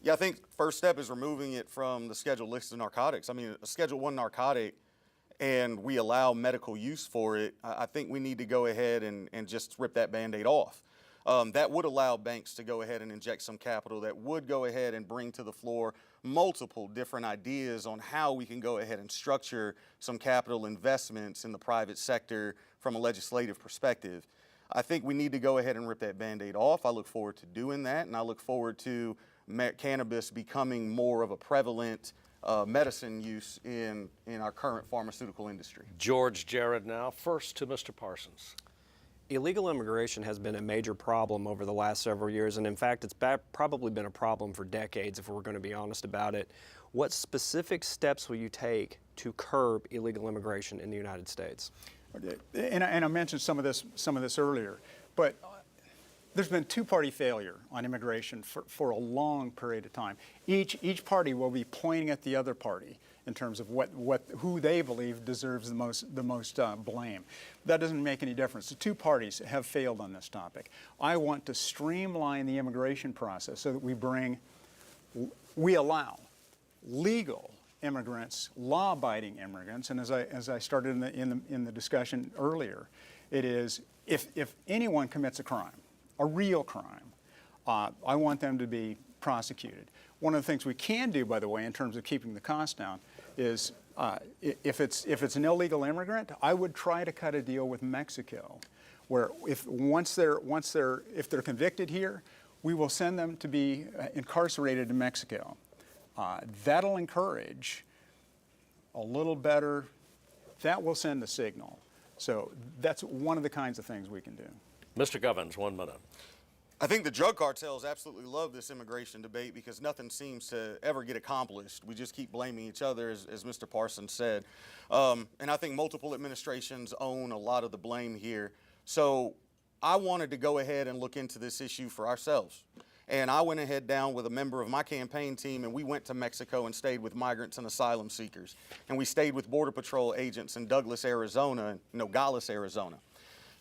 Yeah, I think first step is removing it from the scheduled list of narcotics. I mean, a Schedule I narcotic, and we allow medical use for it, I think we need to go ahead and just rip that Band-Aid off. That would allow banks to go ahead and inject some capital, that would go ahead and bring to the floor multiple different ideas on how we can go ahead and structure some capital investments in the private sector from a legislative perspective. I think we need to go ahead and rip that Band-Aid off. I look forward to doing that, and I look forward to cannabis becoming more of a prevalent medicine use in our current pharmaceutical industry. George Jared now. First to Mr. Parsons. Illegal immigration has been a major problem over the last several years, and in fact, it's probably been a problem for decades, if we're going to be honest about it. What specific steps will you take to curb illegal immigration in the United States? And I mentioned some of this earlier, but there's been two-party failure on immigration for a long period of time. Each party will be pointing at the other party in terms of who they believe deserves the most blame. That doesn't make any difference. The two parties have failed on this topic. I want to streamline the immigration process so that we allow legal immigrants, law-abiding immigrants, and as I started in the discussion earlier, it is if anyone commits a crime, a real crime, I want them to be prosecuted. One of the things we can do, by the way, in terms of keeping the cost down, is if it's an illegal immigrant, I would try to cut a deal with Mexico, where if they're convicted here, we will send them to be incarcerated in Mexico. That'll encourage a little better. That will send a signal. So that's one of the kinds of things we can do. Mr. Govens, 1 minute. I think the drug cartels absolutely love this immigration debate because nothing seems to ever get accomplished. We just keep blaming each other, as Mr. Parsons said. And I think multiple administrations own a lot of the blame here. So I wanted to go ahead and look into this issue for ourselves. And I went ahead down with a member of my campaign team, and we went to Mexico and stayed with migrants and asylum seekers. And we stayed with Border Patrol agents in Douglas, Arizona, and Nogales, Arizona.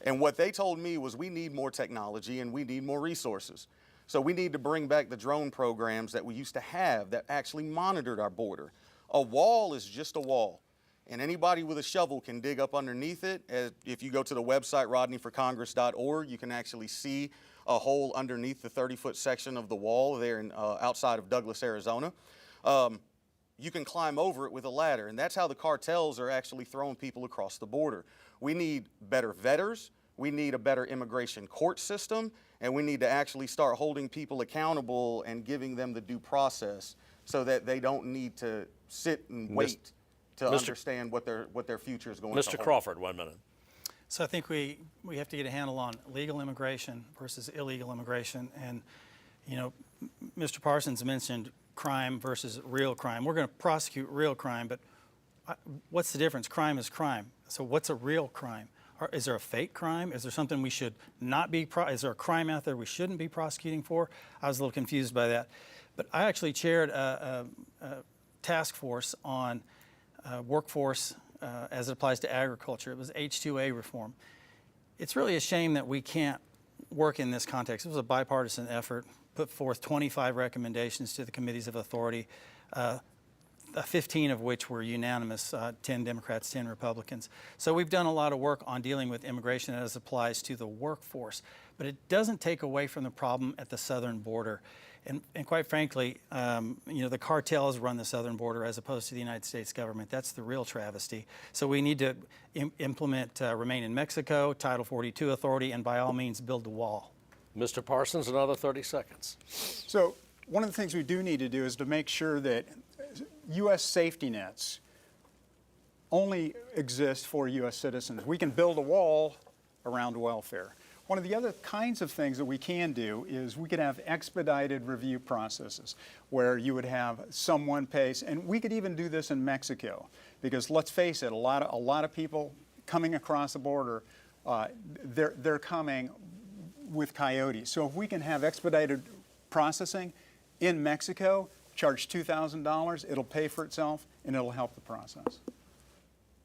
And what they told me was we need more technology and we need more resources. So we need to bring back the drone programs that we used to have that actually monitored our border. A wall is just a wall. And anybody with a shovel can dig up underneath it. If you go to the website, rodneyforcongress.org, you can actually see a hole underneath the 30-foot section of the wall there outside of Douglas, Arizona. You can climb over it with a ladder, and that's how the cartels are actually throwing people across the border. We need better vetters, we need a better immigration court system, and we need to actually start holding people accountable and giving them the due process so that they don't need to sit and wait to understand what their future is going to hold. Mr. Crawford, 1 minute. So I think we have to get a handle on legal immigration versus illegal immigration. And, Mr. Parsons mentioned crime versus real crime. We're going to prosecute real crime, but what's the difference? Crime is crime. So what's a real crime? Is there a fake crime? Is there something we should not be, is there a crime out there we shouldn't be prosecuting for? I was a little confused by that. But I actually chaired a task force on workforce as it applies to agriculture. It was H-2A reform. It's really a shame that we can't work in this context. It was a bipartisan effort, put forth 25 recommendations to the committees of authority, 15 of which were unanimous, 10 Democrats, 10 Republicans. So we've done a lot of work on dealing with immigration as it applies to the workforce, but it doesn't take away from the problem at the southern border. And quite frankly, the cartels run the southern border as opposed to the United States government. That's the real travesty. So we need to implement Remain in Mexico, Title 42 authority, and by all means build the wall. Mr. Parsons, another 30 seconds. So one of the things we do need to do is to make sure that U.S. safety nets only exist for U.S. citizens. We can build a wall around welfare. One of the other kinds of things that we can do is we could have expedited review processes where you would have someone pace, and we could even do this in Mexico, because let's face it, a lot of people coming across the border, they're coming with coyotes. So if we can have expedited processing in Mexico, charge $2,000, it'll pay for itself and it'll help the process.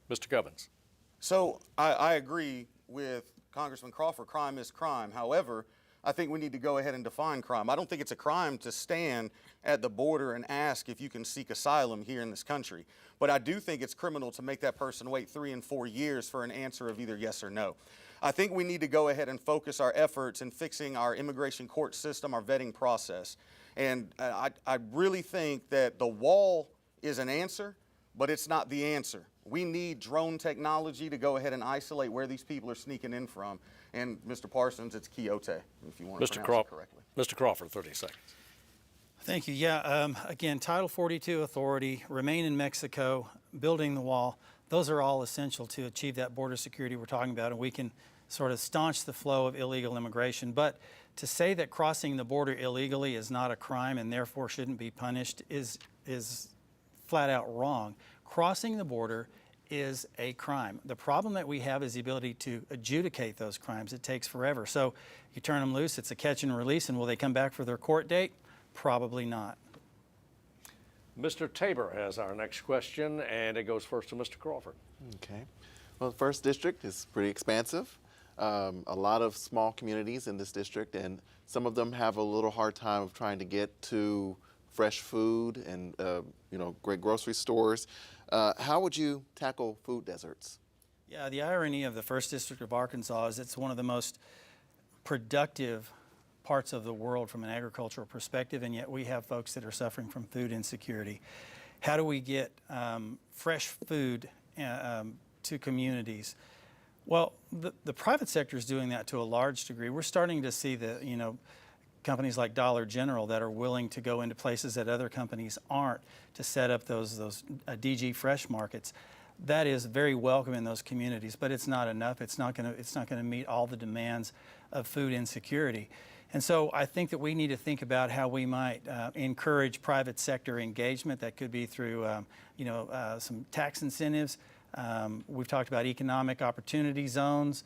Mr. Govens. So I agree with Congressman Crawford. Crime is crime. However, I think we need to go ahead and define crime. I don't think it's a crime to stand at the border and ask if you can seek asylum here in this country. But I do think it's criminal to make that person wait 3 and 4 years for an answer of either yes or no. I think we need to go ahead and focus our efforts in fixing our immigration court system, our vetting process. And I really think that the wall is an answer, but it's not the answer. We need drone technology to go ahead and isolate where these people are sneaking in from. And Mr. Parsons, it's Quixote, if you want to pronounce it correctly. Mr. Crawford, 30 seconds. Thank you. Yeah, again, Title 42 authority, Remain in Mexico, building the wall, those are all essential to achieve that border security we're talking about, and we can sort of staunch the flow of illegal immigration. But to say that crossing the border illegally is not a crime and therefore shouldn't be punished is flat out wrong. Crossing the border is a crime. The problem that we have is the ability to adjudicate those crimes. It takes forever. So you turn them loose, it's a catch and release, and will they come back for their court date? Probably not. Mr. Tabor has our next question, and it goes first to Mr. Crawford. Okay. Well, the first district is pretty expansive. A lot of small communities in this district, and some of them have a little hard time of trying to get to fresh food and great grocery stores. How would you tackle food deserts? Yeah, the irony of the 1st District of Arkansas is it's one of the most productive parts of the world from an agricultural perspective, and yet we have folks that are suffering from food insecurity. How do we get fresh food to communities? Well, the private sector is doing that to a large degree. We're starting to see companies like Dollar General that are willing to go into places that other companies aren't to set up those DG Fresh markets. That is very welcome in those communities, but it's not enough. It's not going to meet all the demands of food insecurity. And so I think that we need to think about how we might encourage private sector engagement. That could be through some tax incentives. We've talked about economic opportunity zones.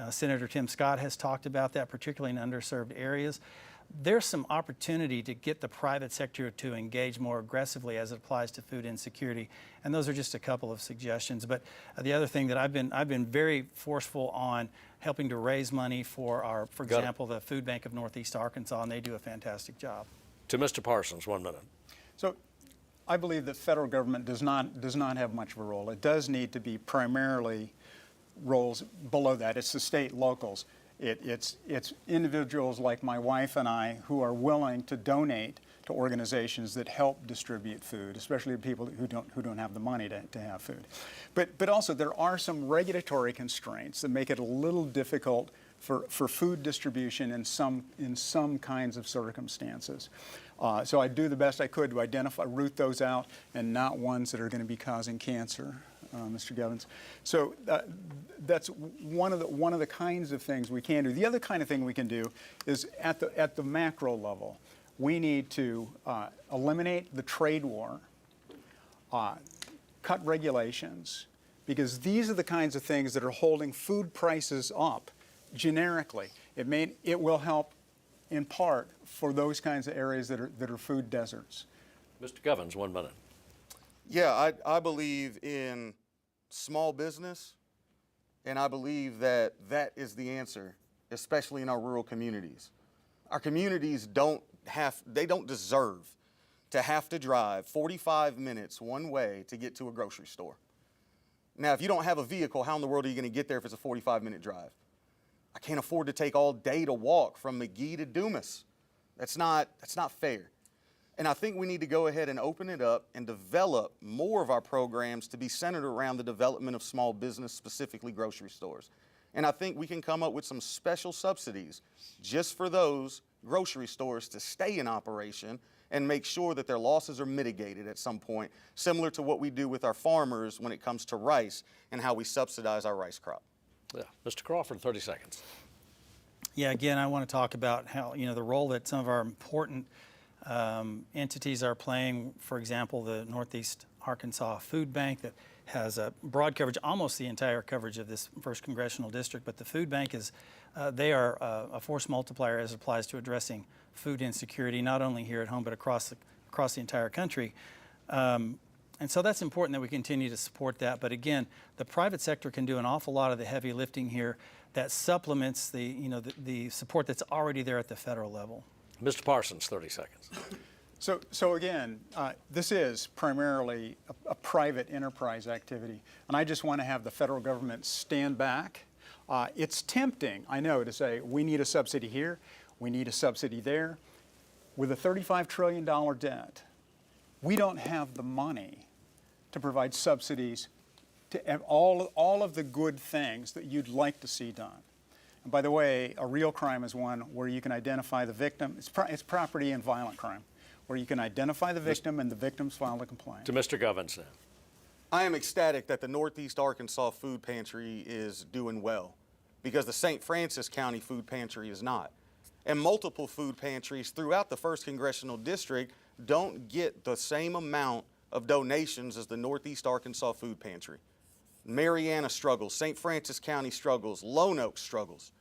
Senator Tim Scott has talked about that, particularly in underserved areas. There's some opportunity to get the private sector to engage more aggressively as it applies to food insecurity, and those are just a couple of suggestions. But the other thing that I've been very forceful on helping to raise money for example, the Food Bank of Northeast Arkansas, and they do a fantastic job. To Mr. Parsons, 1 minute. So I believe the federal government does not have much of a role. It does need to be primarily roles below that. It's the state locals. It's individuals like my wife and I who are willing to donate to organizations that help distribute food, especially people who don't have the money to have food. But also there are some regulatory constraints that make it a little difficult for food distribution in some kinds of circumstances. So I do the best I could to root those out, and not ones that are going to be causing cancer, Mr. Govens. So that's one of the kinds of things we can do. The other kind of thing we can do is at the macro level. We need to eliminate the trade war, cut regulations, because these are the kinds of things that are holding food prices up generically. It will help in part for those kinds of areas that are food deserts. Mr. Govens, 1 minute. Yeah, I believe in small business, and I believe that is the answer, especially in our rural communities. Our communities don't deserve to have to drive 45 minutes one way to get to a grocery store. Now, if you don't have a vehicle, how in the world are you going to get there if it's a 45-minute drive? I can't afford to take all day to walk from McGee to Dumas. That's not fair. And I think we need to go ahead and open it up and develop more of our programs to be centered around the development of small business, specifically grocery stores. And I think we can come up with some special subsidies just for those grocery stores to stay in operation and make sure that their losses are mitigated at some point, similar to what we do with our farmers when it comes to rice and how we subsidize our rice crop. Yeah. Mr. Crawford, 30 seconds. Yeah, again, I want to talk about how, the role that some of our important entities are playing. For example, the Northeast Arkansas Food Bank that has a broad coverage, almost the entire coverage of this 1st Congressional District. But the Food Bank they are a force multiplier as it applies to addressing food insecurity, not only here at home, but across the entire country. And so that's important that we continue to support that. But again, the private sector can do an awful lot of the heavy lifting here that supplements the support that's already there at the federal level. Mr. Parsons, 30 seconds. So again, this is primarily a private enterprise activity, and I just want to have the federal government stand back. It's tempting, I know, to say we need a subsidy here, we need a subsidy there. With a $35 trillion debt, we don't have the money to provide subsidies to all of the good things that you'd like to see done. And by the way, a real crime is one where you can identify the victim. It's property and violent crime, where you can identify the victim and the victims file a complaint. To Mr. Govens now. I am ecstatic that the Northeast Arkansas Food Pantry is doing well, because the St. Francis County Food Pantry is not. And multiple food pantries throughout the 1st Congressional District don't get the same amount of donations as the Northeast Arkansas Food Pantry. Mariana struggles, St. Francis County struggles, Lone Oak struggles.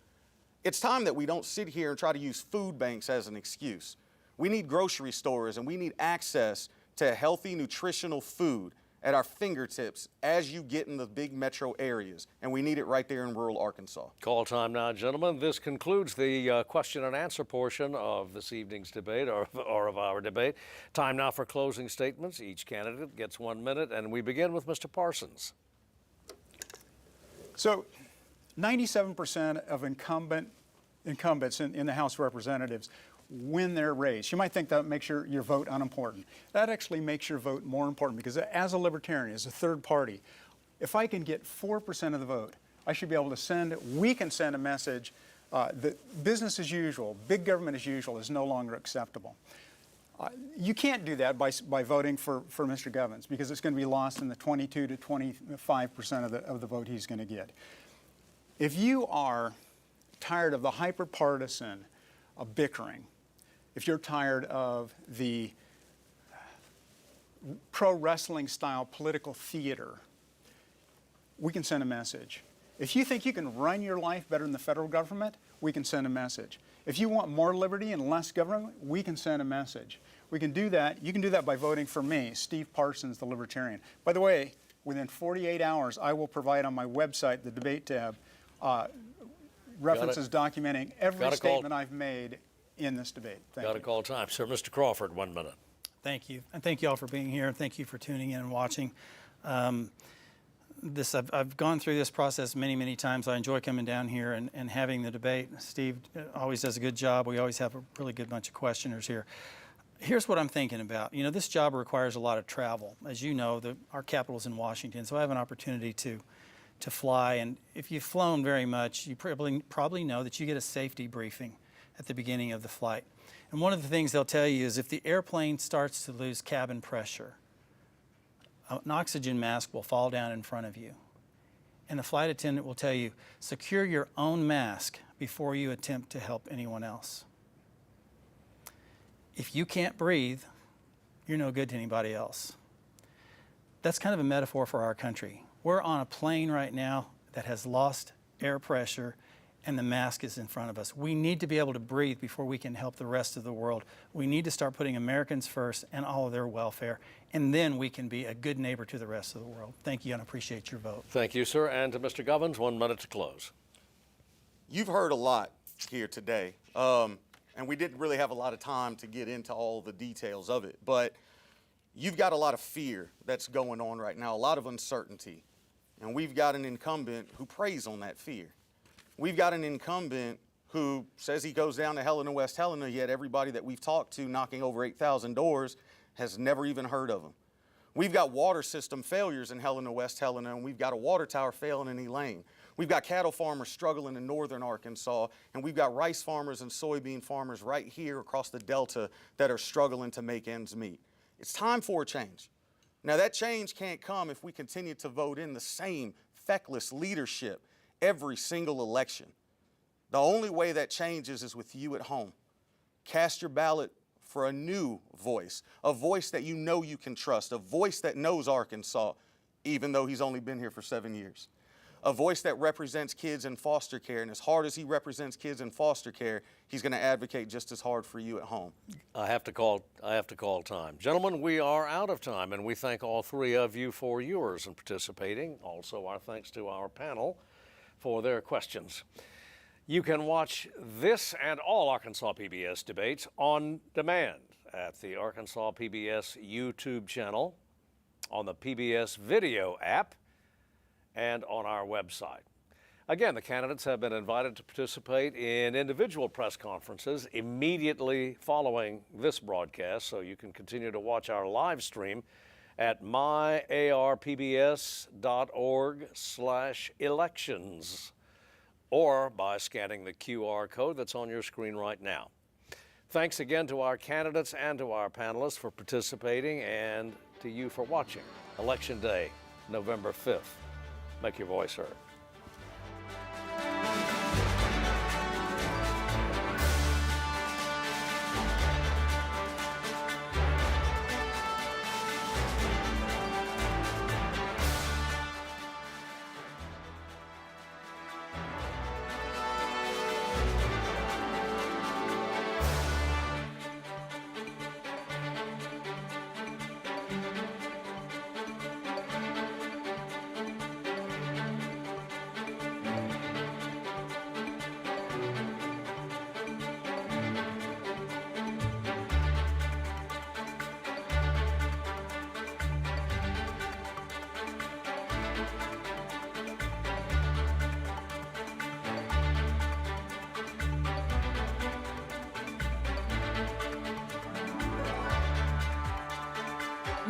It's time that we don't sit here and try to use food banks as an excuse. We need grocery stores and we need access to healthy, nutritional food. at our fingertips as you get in the big metro areas, and we need it right there in rural Arkansas. Call time now, gentlemen. This concludes the question and answer portion of this evening's debate, or of our debate. Time now for closing statements. Each candidate gets 1 minute, and we begin with Mr. Parsons. So 97% of incumbents in the House of Representatives win their race. You might think that makes your vote unimportant. That actually makes your vote more important, because as a libertarian, as a third party, if I can get 4% of the vote, I should be able to we can send a message that business as usual, big government as usual is no longer acceptable. You can't do that by voting for Mr. Govens, because it's going to be lost in the 22 to 25% of the vote he's going to get. If you are tired of the hyper-partisan bickering, if you're tired of the pro-wrestling style political theater, we can send a message. If you think you can run your life better than the federal government, we can send a message. If you want more liberty and less government, we can send a message. We can do that. You can do that by voting for me, Steve Parsons, the Libertarian. By the way, within 48 hours, I will provide on my website, the debate tab, references documenting every statement I've made in this debate. Thank you. Got to call time. Sir, Mr. Crawford, 1 minute. Thank you. And thank you all for being here, and thank you for tuning in and watching. I've gone through this process many, many times. I enjoy coming down here and having the debate. Steve always does a good job. We always have a really good bunch of questioners here. Here's what I'm thinking about. You know, this job requires a lot of travel. As you know, our capital's in Washington, so I have an opportunity to fly. And if you've flown very much, you probably know that you get a safety briefing at the beginning of the flight. And one of the things they'll tell you is if the airplane starts to lose cabin pressure, an oxygen mask will fall down in front of you. And the flight attendant will tell you, secure your own mask before you attempt to help anyone else. If you can't breathe, you're no good to anybody else. That's kind of a metaphor for our country. We're on a plane right now that has lost air pressure, and the mask is in front of us. We need to be able to breathe before we can help the rest of the world. We need to start putting Americans first and all of their welfare, and then we can be a good neighbor to the rest of the world. Thank you, and I appreciate your vote. Thank you, sir. And to Mr. Govens, 1 minute to close. You've heard a lot here today, and we didn't really have a lot of time to get into all the details of it, but you've got a lot of fear that's going on right now, a lot of uncertainty, and we've got an incumbent who preys on that fear. We've got an incumbent who says he goes down to Helena, West Helena, yet everybody that we've talked to knocking over 8,000 doors has never even heard of him. We've got water system failures in Helena, West Helena, and we've got a water tower failing in Elaine. We've got cattle farmers struggling in northern Arkansas, and we've got rice farmers and soybean farmers right here across the Delta that are struggling to make ends meet. It's time for a change. Now, that change can't come if we continue to vote in the same feckless leadership every single election. The only way that changes is with you at home. Cast your ballot for a new voice, a voice that you know you can trust, a voice that knows Arkansas, even though he's only been here for 7 years. A voice that represents kids in foster care, and as hard as he represents kids in foster care, he's going to advocate just as hard for you at home. I have to call time. Gentlemen, we are out of time, and we thank all three of you for yours and participating. Also, our thanks to our panel for their questions. You can watch this and all Arkansas PBS debates on demand at the Arkansas PBS YouTube channel, on the PBS video app, and on our website. Again, the candidates have been invited to participate in individual press conferences immediately following this broadcast, so you can continue to watch our live stream at myarpbs.org/elections or by scanning the QR code that's on your screen right now. Thanks again to our candidates and to our panelists for participating, and to you for watching. Election Day, November 5th. Make your voice heard.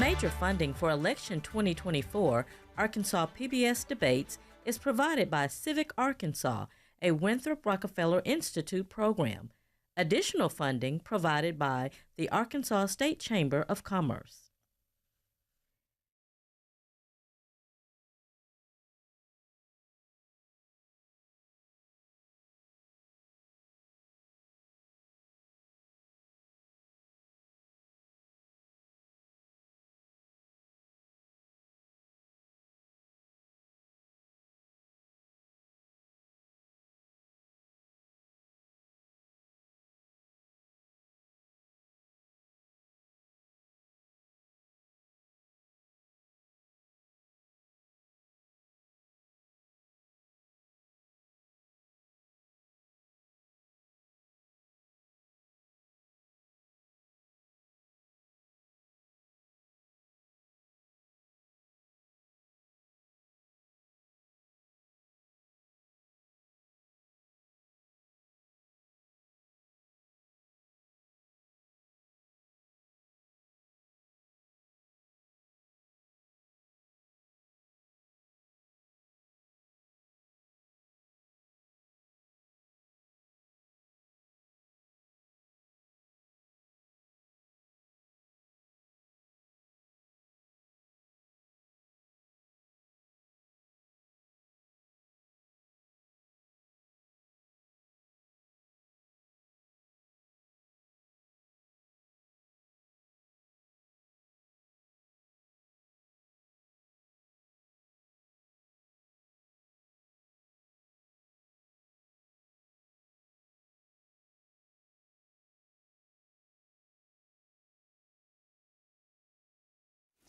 Major funding for election 2024 Arkansas PBS debates is provided by Civic Arkansas, a Winthrop Rockefeller Institute program. Additional funding provided by the Arkansas State Chamber of Commerce.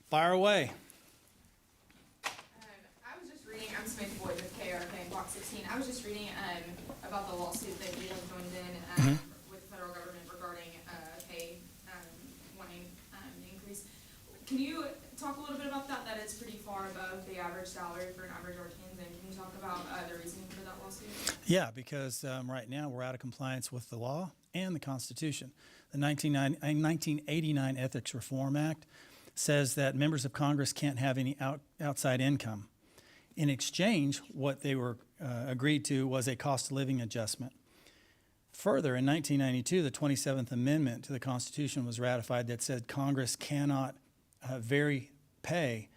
Fire away. I was just reading, I'm Smith Boyd with KRK Block 16. I was just reading about the lawsuit that you have joined in with the federal government regarding pay wanting the increase. Can you talk a little bit about that? That it's pretty far above the average salary for an average Arkansan. Can you talk about the reasoning for that lawsuit? Yeah, because right now we're out of compliance with the law and the Constitution. The 1989 Ethics Reform Act says that members of Congress can't have any outside income. In exchange, what they were agreed to was a cost of living adjustment. Further, in 1992, the 27th Amendment to the Constitution was ratified that said Congress cannot vary pay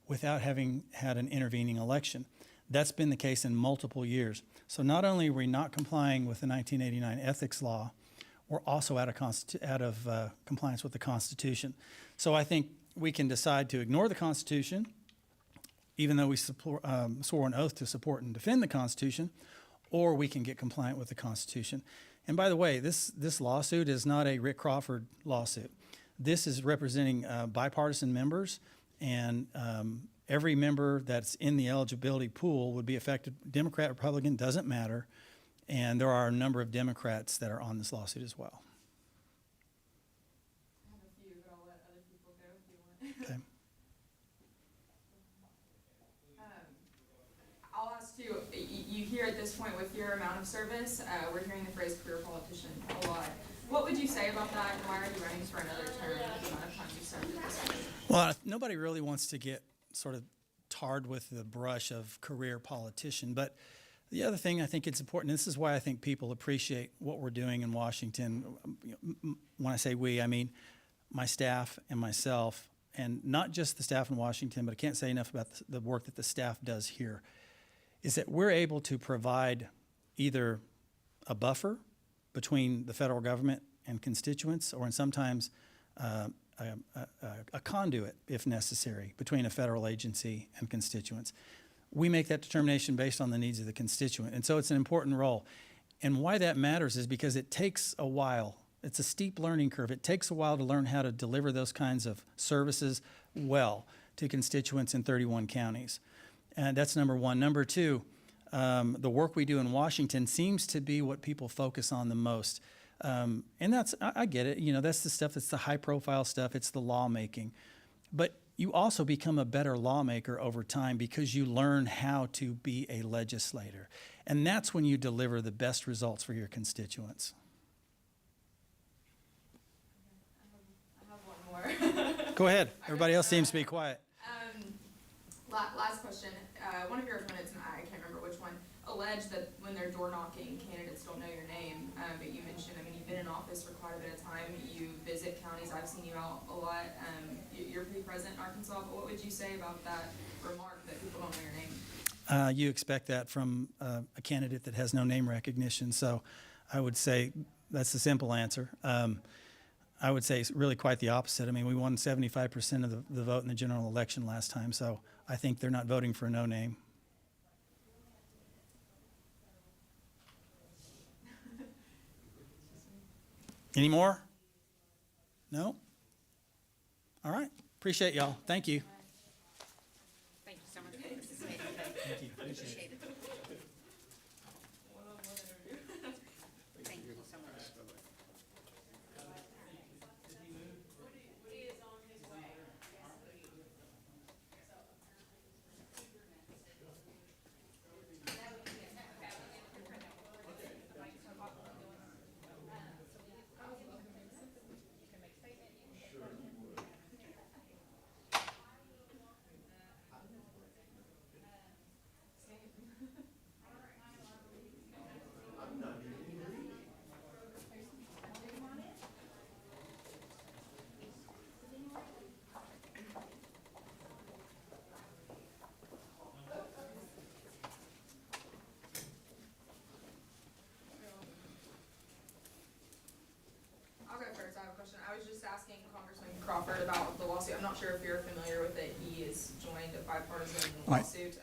without having had an intervening election. That's been the case in multiple years. So not only are we not complying with the 1989 ethics law, we're also out of compliance with the Constitution. So I think we can decide to ignore the Constitution, even though we swore an oath to support and defend the Constitution, or we can get compliant with the Constitution. And by the way, this lawsuit is not a Rick Crawford lawsuit. This is representing bipartisan members, and every member that's in the eligibility pool would be affected. Democrat, Republican, doesn't matter. And there are a number of Democrats that are on this lawsuit as well. I have a few, but I'll let other people go if you want. Okay. I'll ask you, you hear at this point with your amount of service, we're hearing the phrase career politician a lot. What would you say about that, and why are you running for another term with the amount of time you've served at this point? Well, nobody really wants to get sort of tarred with the brush of career politician, but the other thing I think it's important, this is why I think people appreciate what we're doing in Washington. When I say we, I mean my staff and myself, and not just the staff in Washington, but I can't say enough about the work that the staff does here, is that we're able to provide either a buffer between the federal government and constituents, or in sometimes a conduit, if necessary, between a federal agency and constituents. We make that determination based on the needs of the constituent. And so it's an important role. And why that matters is because it takes a while. It's a steep learning curve. It takes a while to learn how to deliver those kinds of services well to constituents in 31 counties. And that's number one. Number two, the work we do in Washington seems to be what people focus on the most. And that's, I get it, you know, that's the stuff, that's the high profile stuff, it's the lawmaking. But you also become a better lawmaker over time because you learn how to be a legislator. And that's when you deliver the best results for your constituents. I have one more. Go ahead. Everybody else seems to be quiet. Last question. One of your opponents, and I can't remember which one, alleged that when they're door knocking, candidates don't know your name. But you mentioned, I mean, you've been in office for quite a bit of time. You visit counties. I've seen you out a lot. You're pretty present in Arkansas. But what would you say about that remark that people don't know your name? You expect that from a candidate that has no name recognition. So I would say that's the simple answer. I would say it's really quite the opposite. I mean, we won 75% of the vote in the general election last time, so I think they're not voting for a no name. Any more? No? All right. Appreciate y'all. Thank you. Thank you so much. Thank you. Appreciate it. Thank you so much. I'll go first. I have a question. I was just asking Congressman Crawford about the lawsuit. I'm not sure if you're familiar with it. He has joined a bipartisan lawsuit.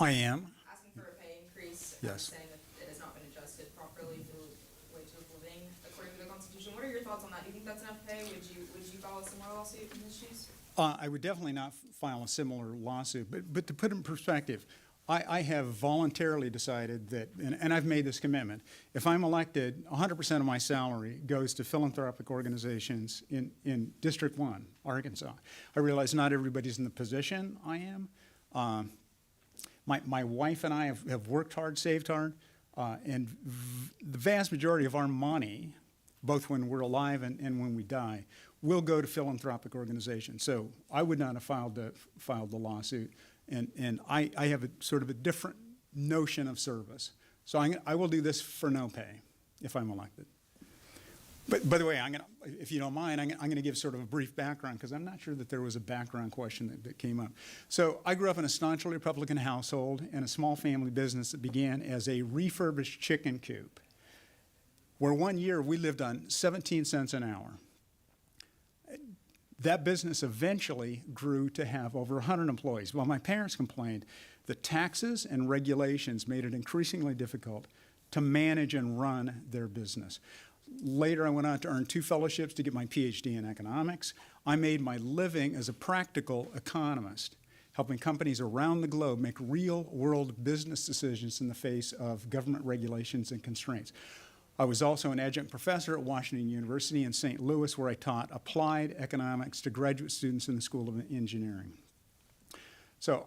I am. Asking for a pay increase. Yes. Saying that it has not been adjusted properly for wages of living according to the Constitution. What are your thoughts on that? Do you think that's enough pay? Would you file a similar lawsuit in his shoes? I would definitely not file a similar lawsuit, but to put it in perspective, I have voluntarily decided that, and I've made this commitment, if I'm elected, 100% of my salary goes to philanthropic organizations in District 1, Arkansas. I realize not everybody's in the position I am. My wife and I have worked hard, saved hard, and the vast majority of our money, both when we're alive and when we die, will go to philanthropic organizations. So I would not have filed the lawsuit. And I have a sort of a different notion of service. So I will do this for no pay if I'm elected. But by the way, if you don't mind, I'm going to give sort of a brief background because I'm not sure that there was a background question that came up. So I grew up in a staunchly Republican household in a small family business that began as a refurbished chicken coop, where one year we lived on 17 cents an hour. That business eventually grew to have over 100 employees. Well, my parents complained that taxes and regulations made it increasingly difficult to manage and run their business. Later, I went on to earn 2 fellowships to get my PhD in economics. I made my living as a practical economist, helping companies around the globe make real-world business decisions in the face of government regulations and constraints. I was also an adjunct professor at Washington University in St. Louis, where I taught applied economics to graduate students in the School of Engineering. So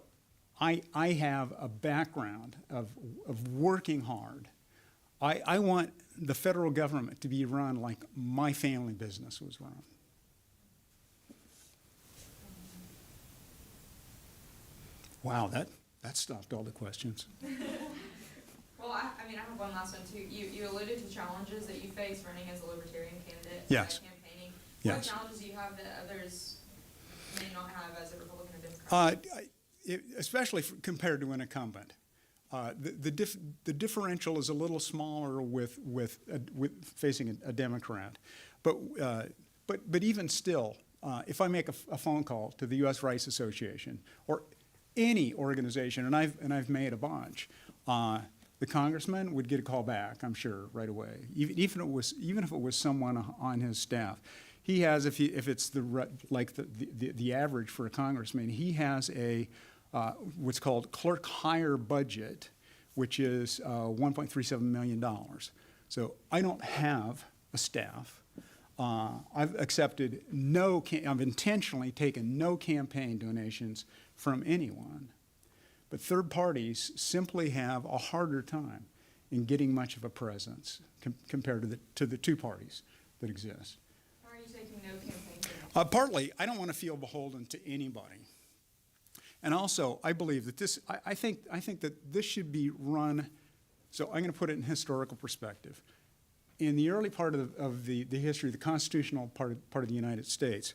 I have a background of working hard. I want the federal government to be run like my family business was run. Wow, that stopped all the questions. Well, I mean, I have one last one too. You alluded to challenges that you face running as a libertarian candidate. Yes. Campaigning. Yes. What challenges do you have that others may not have as a Republican or Democrat? Especially compared to an incumbent. The differential is a little smaller with facing a Democrat, but even still, if I make a phone call to the U.S. Rights Association or any organization, and I've made a bunch, the congressman would get a call back, I'm sure, right away. Even if it was someone on his staff, he has, if it's the average for a congressman, he has a what's called clerk hire budget, which is $1.37 million. So I don't have a staff. I've intentionally taken no campaign donations from anyone. But third parties simply have a harder time in getting much of a presence compared to the 2 parties that exist. How are you taking no campaign? Partly, I don't want to feel beholden to anybody. And also, I believe that this, I think that this should be run, so I'm going to put it in historical perspective. In the early part of the history, the constitutional part of the United States,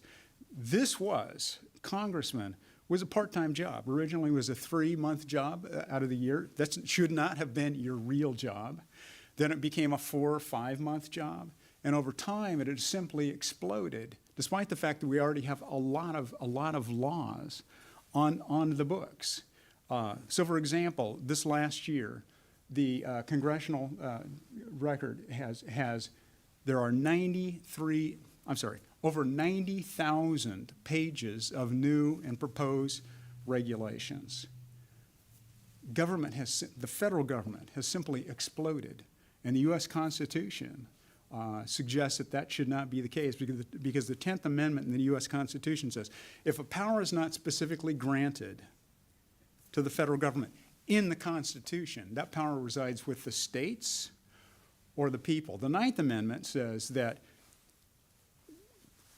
this was, congressman was a part-time job. Originally it was a 3-month job out of the year. That should not have been your real job. Then it became a 4 or 5-month job. And over time, it had simply exploded, despite the fact that we already have a lot of laws on the books. So for example, this last year, the congressional record there are over 90,000 pages of new and proposed regulations. The federal government has simply exploded, and the U.S. Constitution suggests that should not be the case because the 10th Amendment in the U.S. Constitution says if a power is not specifically granted to the federal government in the Constitution, that power resides with the states or the people. The 9th Amendment says that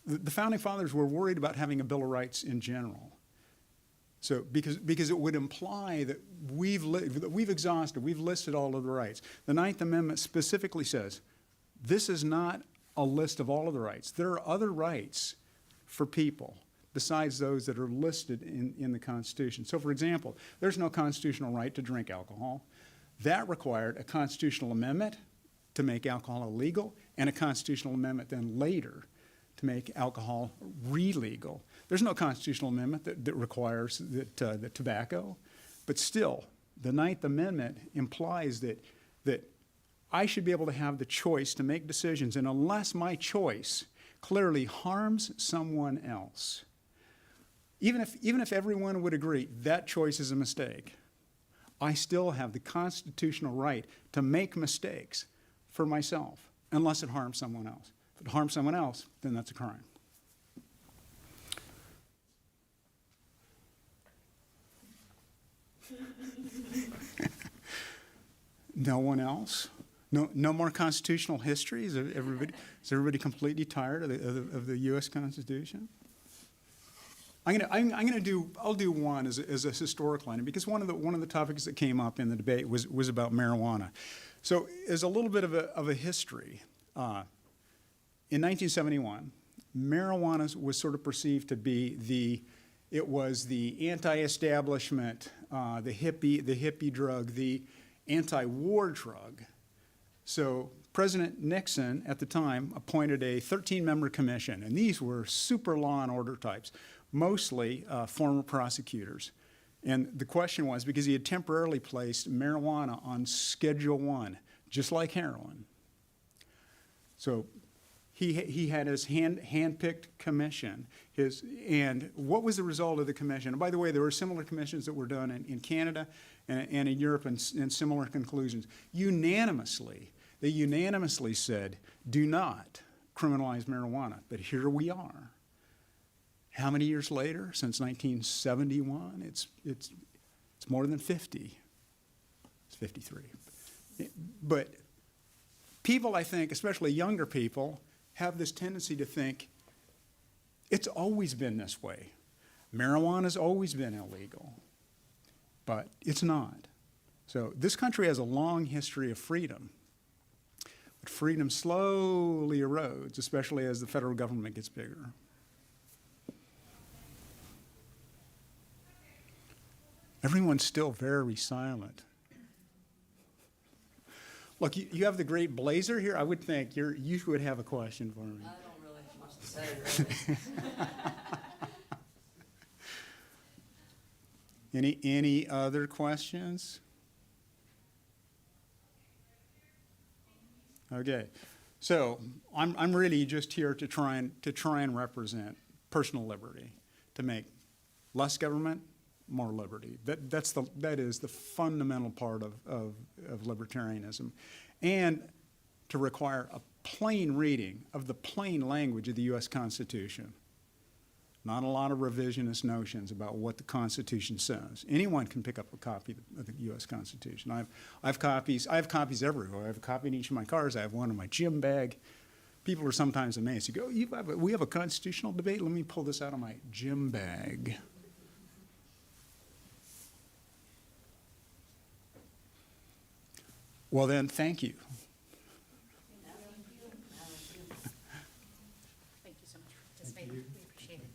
the Founding Fathers were worried about having a Bill of Rights in general. So because it would imply that we've listed all of the rights. The 9th Amendment specifically says this is not a list of all of the rights. There are other rights for people besides those that are listed in the Constitution. So for example, there's no constitutional right to drink alcohol. That required a constitutional amendment to make alcohol illegal, and a constitutional amendment then later to make alcohol re-legal. There's no constitutional amendment that requires that tobacco, but still, the 9th Amendment implies that I should be able to have the choice to make decisions, and unless my choice clearly harms someone else, even if everyone would agree that choice is a mistake, I still have the constitutional right to make mistakes for myself, unless it harms someone else. If it harms someone else, then that's a crime. No one else? No more constitutional history? Is everybody completely tired of the U.S. Constitution? I'll do one as a historical item, because one of the topics that came up in the debate was about marijuana. So as a little bit of a history, in 1971, marijuana was sort of perceived to be the anti-establishment, the hippie drug, the anti-war drug. So President Nixon at the time appointed a 13-member commission, and these were super law and order types, mostly former prosecutors. And the question was, because he had temporarily placed marijuana on Schedule I, just like heroin. So he had his hand-picked commission. And what was the result of the commission? And by the way, there were similar commissions that were done in Canada and in Europe, and similar conclusions. They unanimously said, do not criminalize marijuana. But here we are. How many years later? Since 1971, it's more than 50. It's 53. But people, I think, especially younger people, have this tendency to think it's always been this way. Marijuana's always been illegal, but it's not. So this country has a long history of freedom, but freedom slowly erodes, especially as the federal government gets bigger. Everyone's still very silent. Look, you have the great Blazer here. I would think you would have a question for me. I don't really have much to say, really. Any other questions? Okay, so I'm really just here to try and represent personal liberty, to make less government, more liberty. That is the fundamental part of libertarianism, and to require a plain reading of the plain language of the U.S. Constitution. Not a lot of revisionist notions about what the Constitution says. Anyone can pick up a copy of the U.S. Constitution. I have copies everywhere. I have a copy in each of my cars. I have one in my gym bag. People are sometimes amazed. You go, we have a constitutional debate? Let me pull this out of my gym bag. Well then, thank you. Thank you so much for participating. We appreciate it.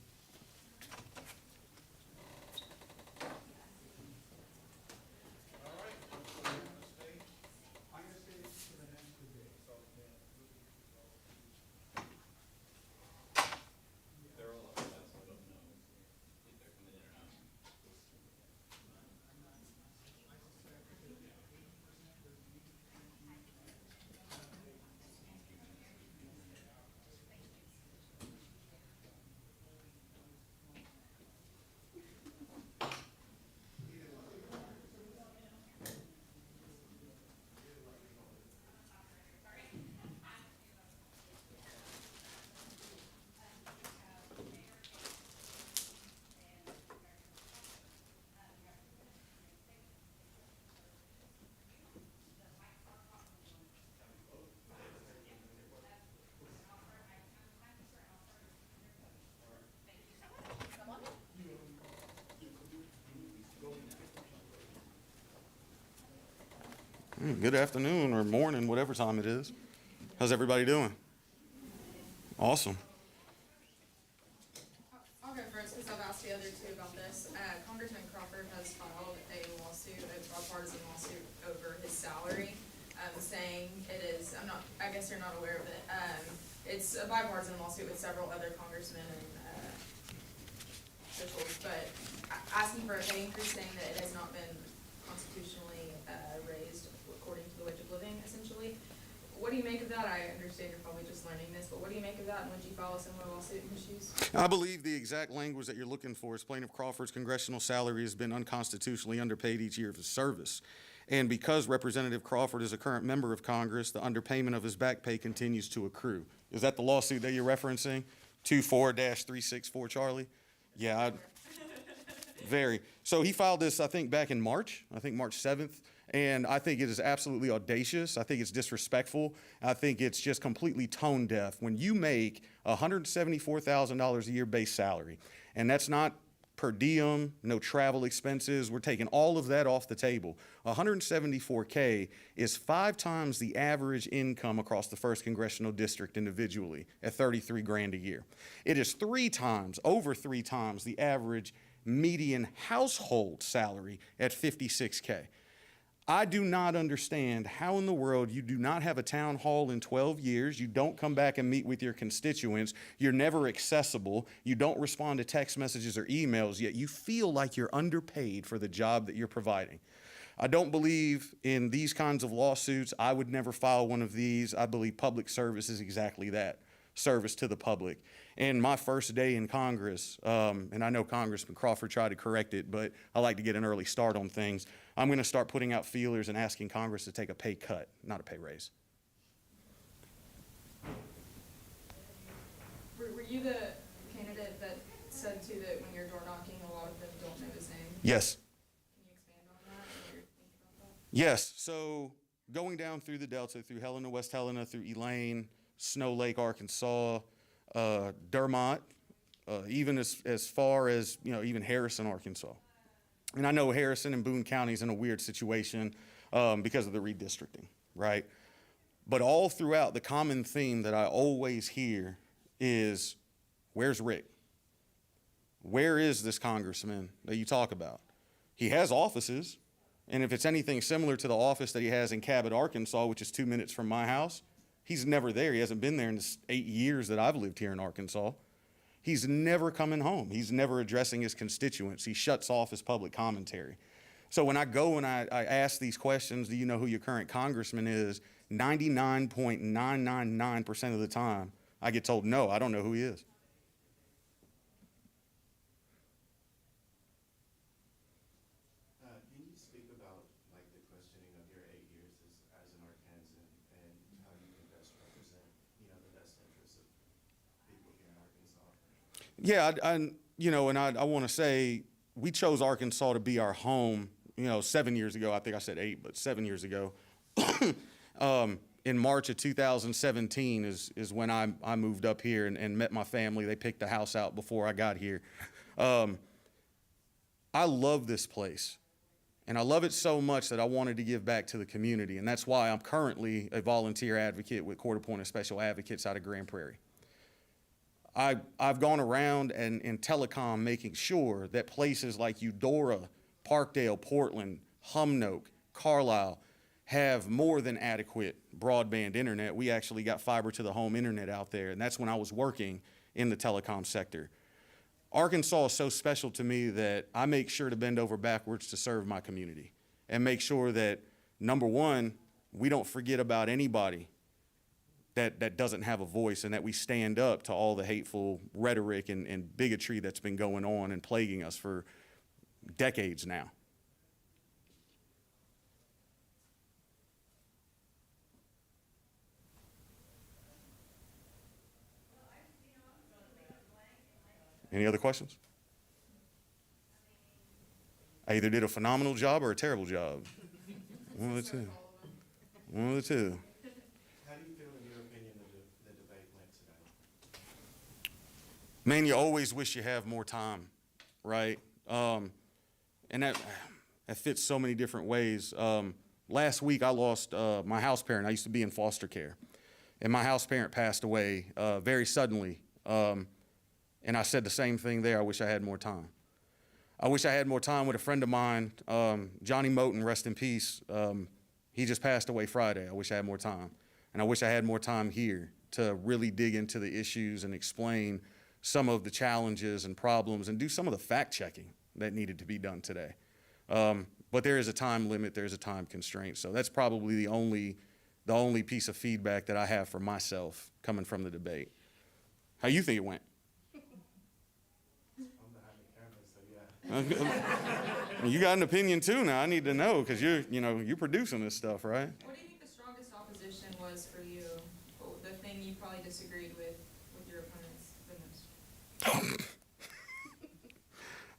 Good afternoon or morning, whatever time it is. How's everybody doing? Awesome. I'll go first because I've asked the other two about this. Congressman Crawford has filed a lawsuit, a bipartisan lawsuit over his salary, saying it is, I guess you're not aware of it. It's a bipartisan lawsuit with several other congressmen and officials, but asking for a pay increase, saying that it has not been constitutionally raised according to the wage of living, essentially. What do you make of that? I understand you're probably just learning this, but what do you make of that, and would you file a similar lawsuit in his shoes? I believe the exact language that you're looking for is Plaintiff Crawford's congressional salary has been unconstitutionally underpaid each year of his service. And because Representative Crawford is a current member of Congress, the underpayment of his back pay continues to accrue. Is that the lawsuit that you're referencing? 24-364, Charlie? Yeah, very. So he filed this, I think, back in March, March 7th. And I think it is absolutely audacious. I think it's disrespectful. I think it's just completely tone deaf. When you make $174,000 a year base salary, and that's not per diem, no travel expenses, we're taking all of that off the table. $174K is 5 times the average income across the 1st Congressional District individually at $33 grand a year. It is over 3 times the average median household salary at $56K. I do not understand how in the world you do not have a town hall in 12 years, you don't come back and meet with your constituents, you're never accessible, you don't respond to text messages or emails, yet you feel like you're underpaid for the job that you're providing. I don't believe in these kinds of lawsuits. I would never file one of these. I believe public service is exactly that, service to the public. And my first day in Congress, and I know Congressman Crawford tried to correct it, but I like to get an early start on things. I'm going to start putting out feelers and asking Congress to take a pay cut, not a pay raise. Were you the candidate that said too that when you're door knocking, a lot of them don't know his name? Yes. Can you expand on that? What you're thinking about that? Yes. So going down through the Delta, through Helena, West Helena, through Elaine, Snow Lake, Arkansas, Dermott, even as far as, even Harrison, Arkansas. And I know Harrison and Boone counties in a weird situation because of the redistricting, right? But all throughout, the common theme that I always hear is, where's Rick? Where is this congressman that you talk about? He has offices, and if it's anything similar to the office that he has in Cabot, Arkansas, which is 2 minutes from my house, he's never there. He hasn't been there in the 8 years that I've lived here in Arkansas. He's never coming home. He's never addressing his constituents. He shuts off his public commentary. So when I go and I ask these questions, do you know who your current congressman is? 99.999% of the time, I get told, no, I don't know who he is. Can you speak about the questioning of your 8 years as an Arkansan and how you can best represent, the best interests of people here in Arkansas? Yeah, and I want to say we chose Arkansas to be our home, 7 years ago. I think I said 8, but 7 years ago. in March of 2017 is when I moved up here and met my family. They picked the house out before I got here. I love this place. And I love it so much that I wanted to give back to the community. And that's why I'm currently a volunteer advocate with court-appointed special advocates out of Grand Prairie. I've gone around and in telecom making sure that places like Eudora, Parkdale, Portland, Humnoke, Carlisle have more than adequate broadband internet. We actually got fiber to the home internet out there, and that's when I was working in the telecom sector. Arkansas is so special to me that I make sure to bend over backwards to serve my community and make sure that, number one, we don't forget about anybody that doesn't have a voice, and that we stand up to all the hateful rhetoric and bigotry that's been going on and plaguing us for decades now. Any other questions? I either did a phenomenal job or a terrible job. One of the two. One of the two. How do you feel, in your opinion, the debate went today? Man, you always wish you have more time, right? And that fits so many different ways. Last week, I lost my house parent. I used to be in foster care. And my house parent passed away very suddenly. And I said the same thing there. I wish I had more time. I wish I had more time with a friend of mine, Johnny Moten, rest in peace. He just passed away Friday. I wish I had more time. And I wish I had more time here to really dig into the issues and explain some of the challenges and problems and do some of the fact checking that needed to be done today. But there is a time limit, there's a time constraint. So that's probably the only piece of feedback that I have for myself coming from the debate. How you think it went? You got an opinion too now. I need to know because you're producing this stuff, right? What do you think the strongest opposition was for you? The thing you probably disagreed with your opponents the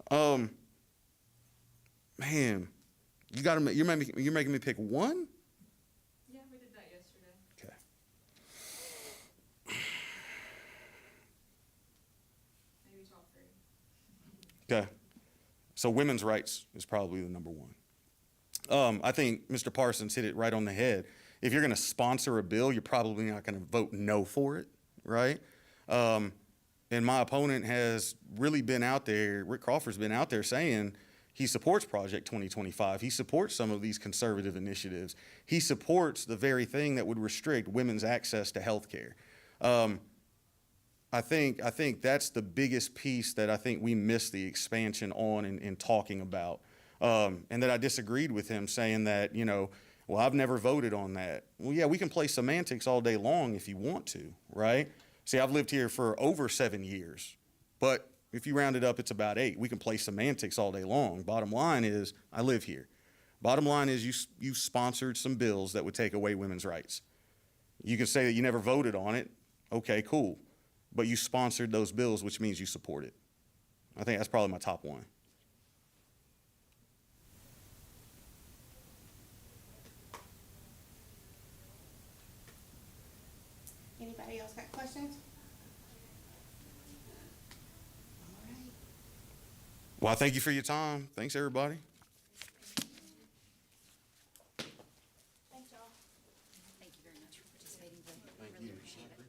most? Man, you're making me pick one? Yeah, we did that yesterday. Okay. Maybe top 3. Okay. So women's rights is probably the number one. I think Mr. Parsons hit it right on the head. If you're going to sponsor a bill, you're probably not going to vote no for it, right? And my opponent has really been out there, Rick Crawford's been out there saying he supports Project 2025. He supports some of these conservative initiatives. He supports the very thing that would restrict women's access to health care. I think that's the biggest piece that I think we missed the expansion on in talking about. And that I disagreed with him saying that, well, I've never voted on that. Well, yeah, we can play semantics all day long if you want to, right? See, I've lived here for over 7 years, but if you round it up, it's about 8. We can play semantics all day long. Bottom line is, I live here. Bottom line is you sponsored some bills that would take away women's rights. You can say that you never voted on it. Okay, cool. But you sponsored those bills, which means you support it. I think that's probably my top one. Anybody else got questions? All right. Well, I thank you for your time. Thanks, everybody. Thanks, y'all. Thank you very much for participating. Really appreciate it.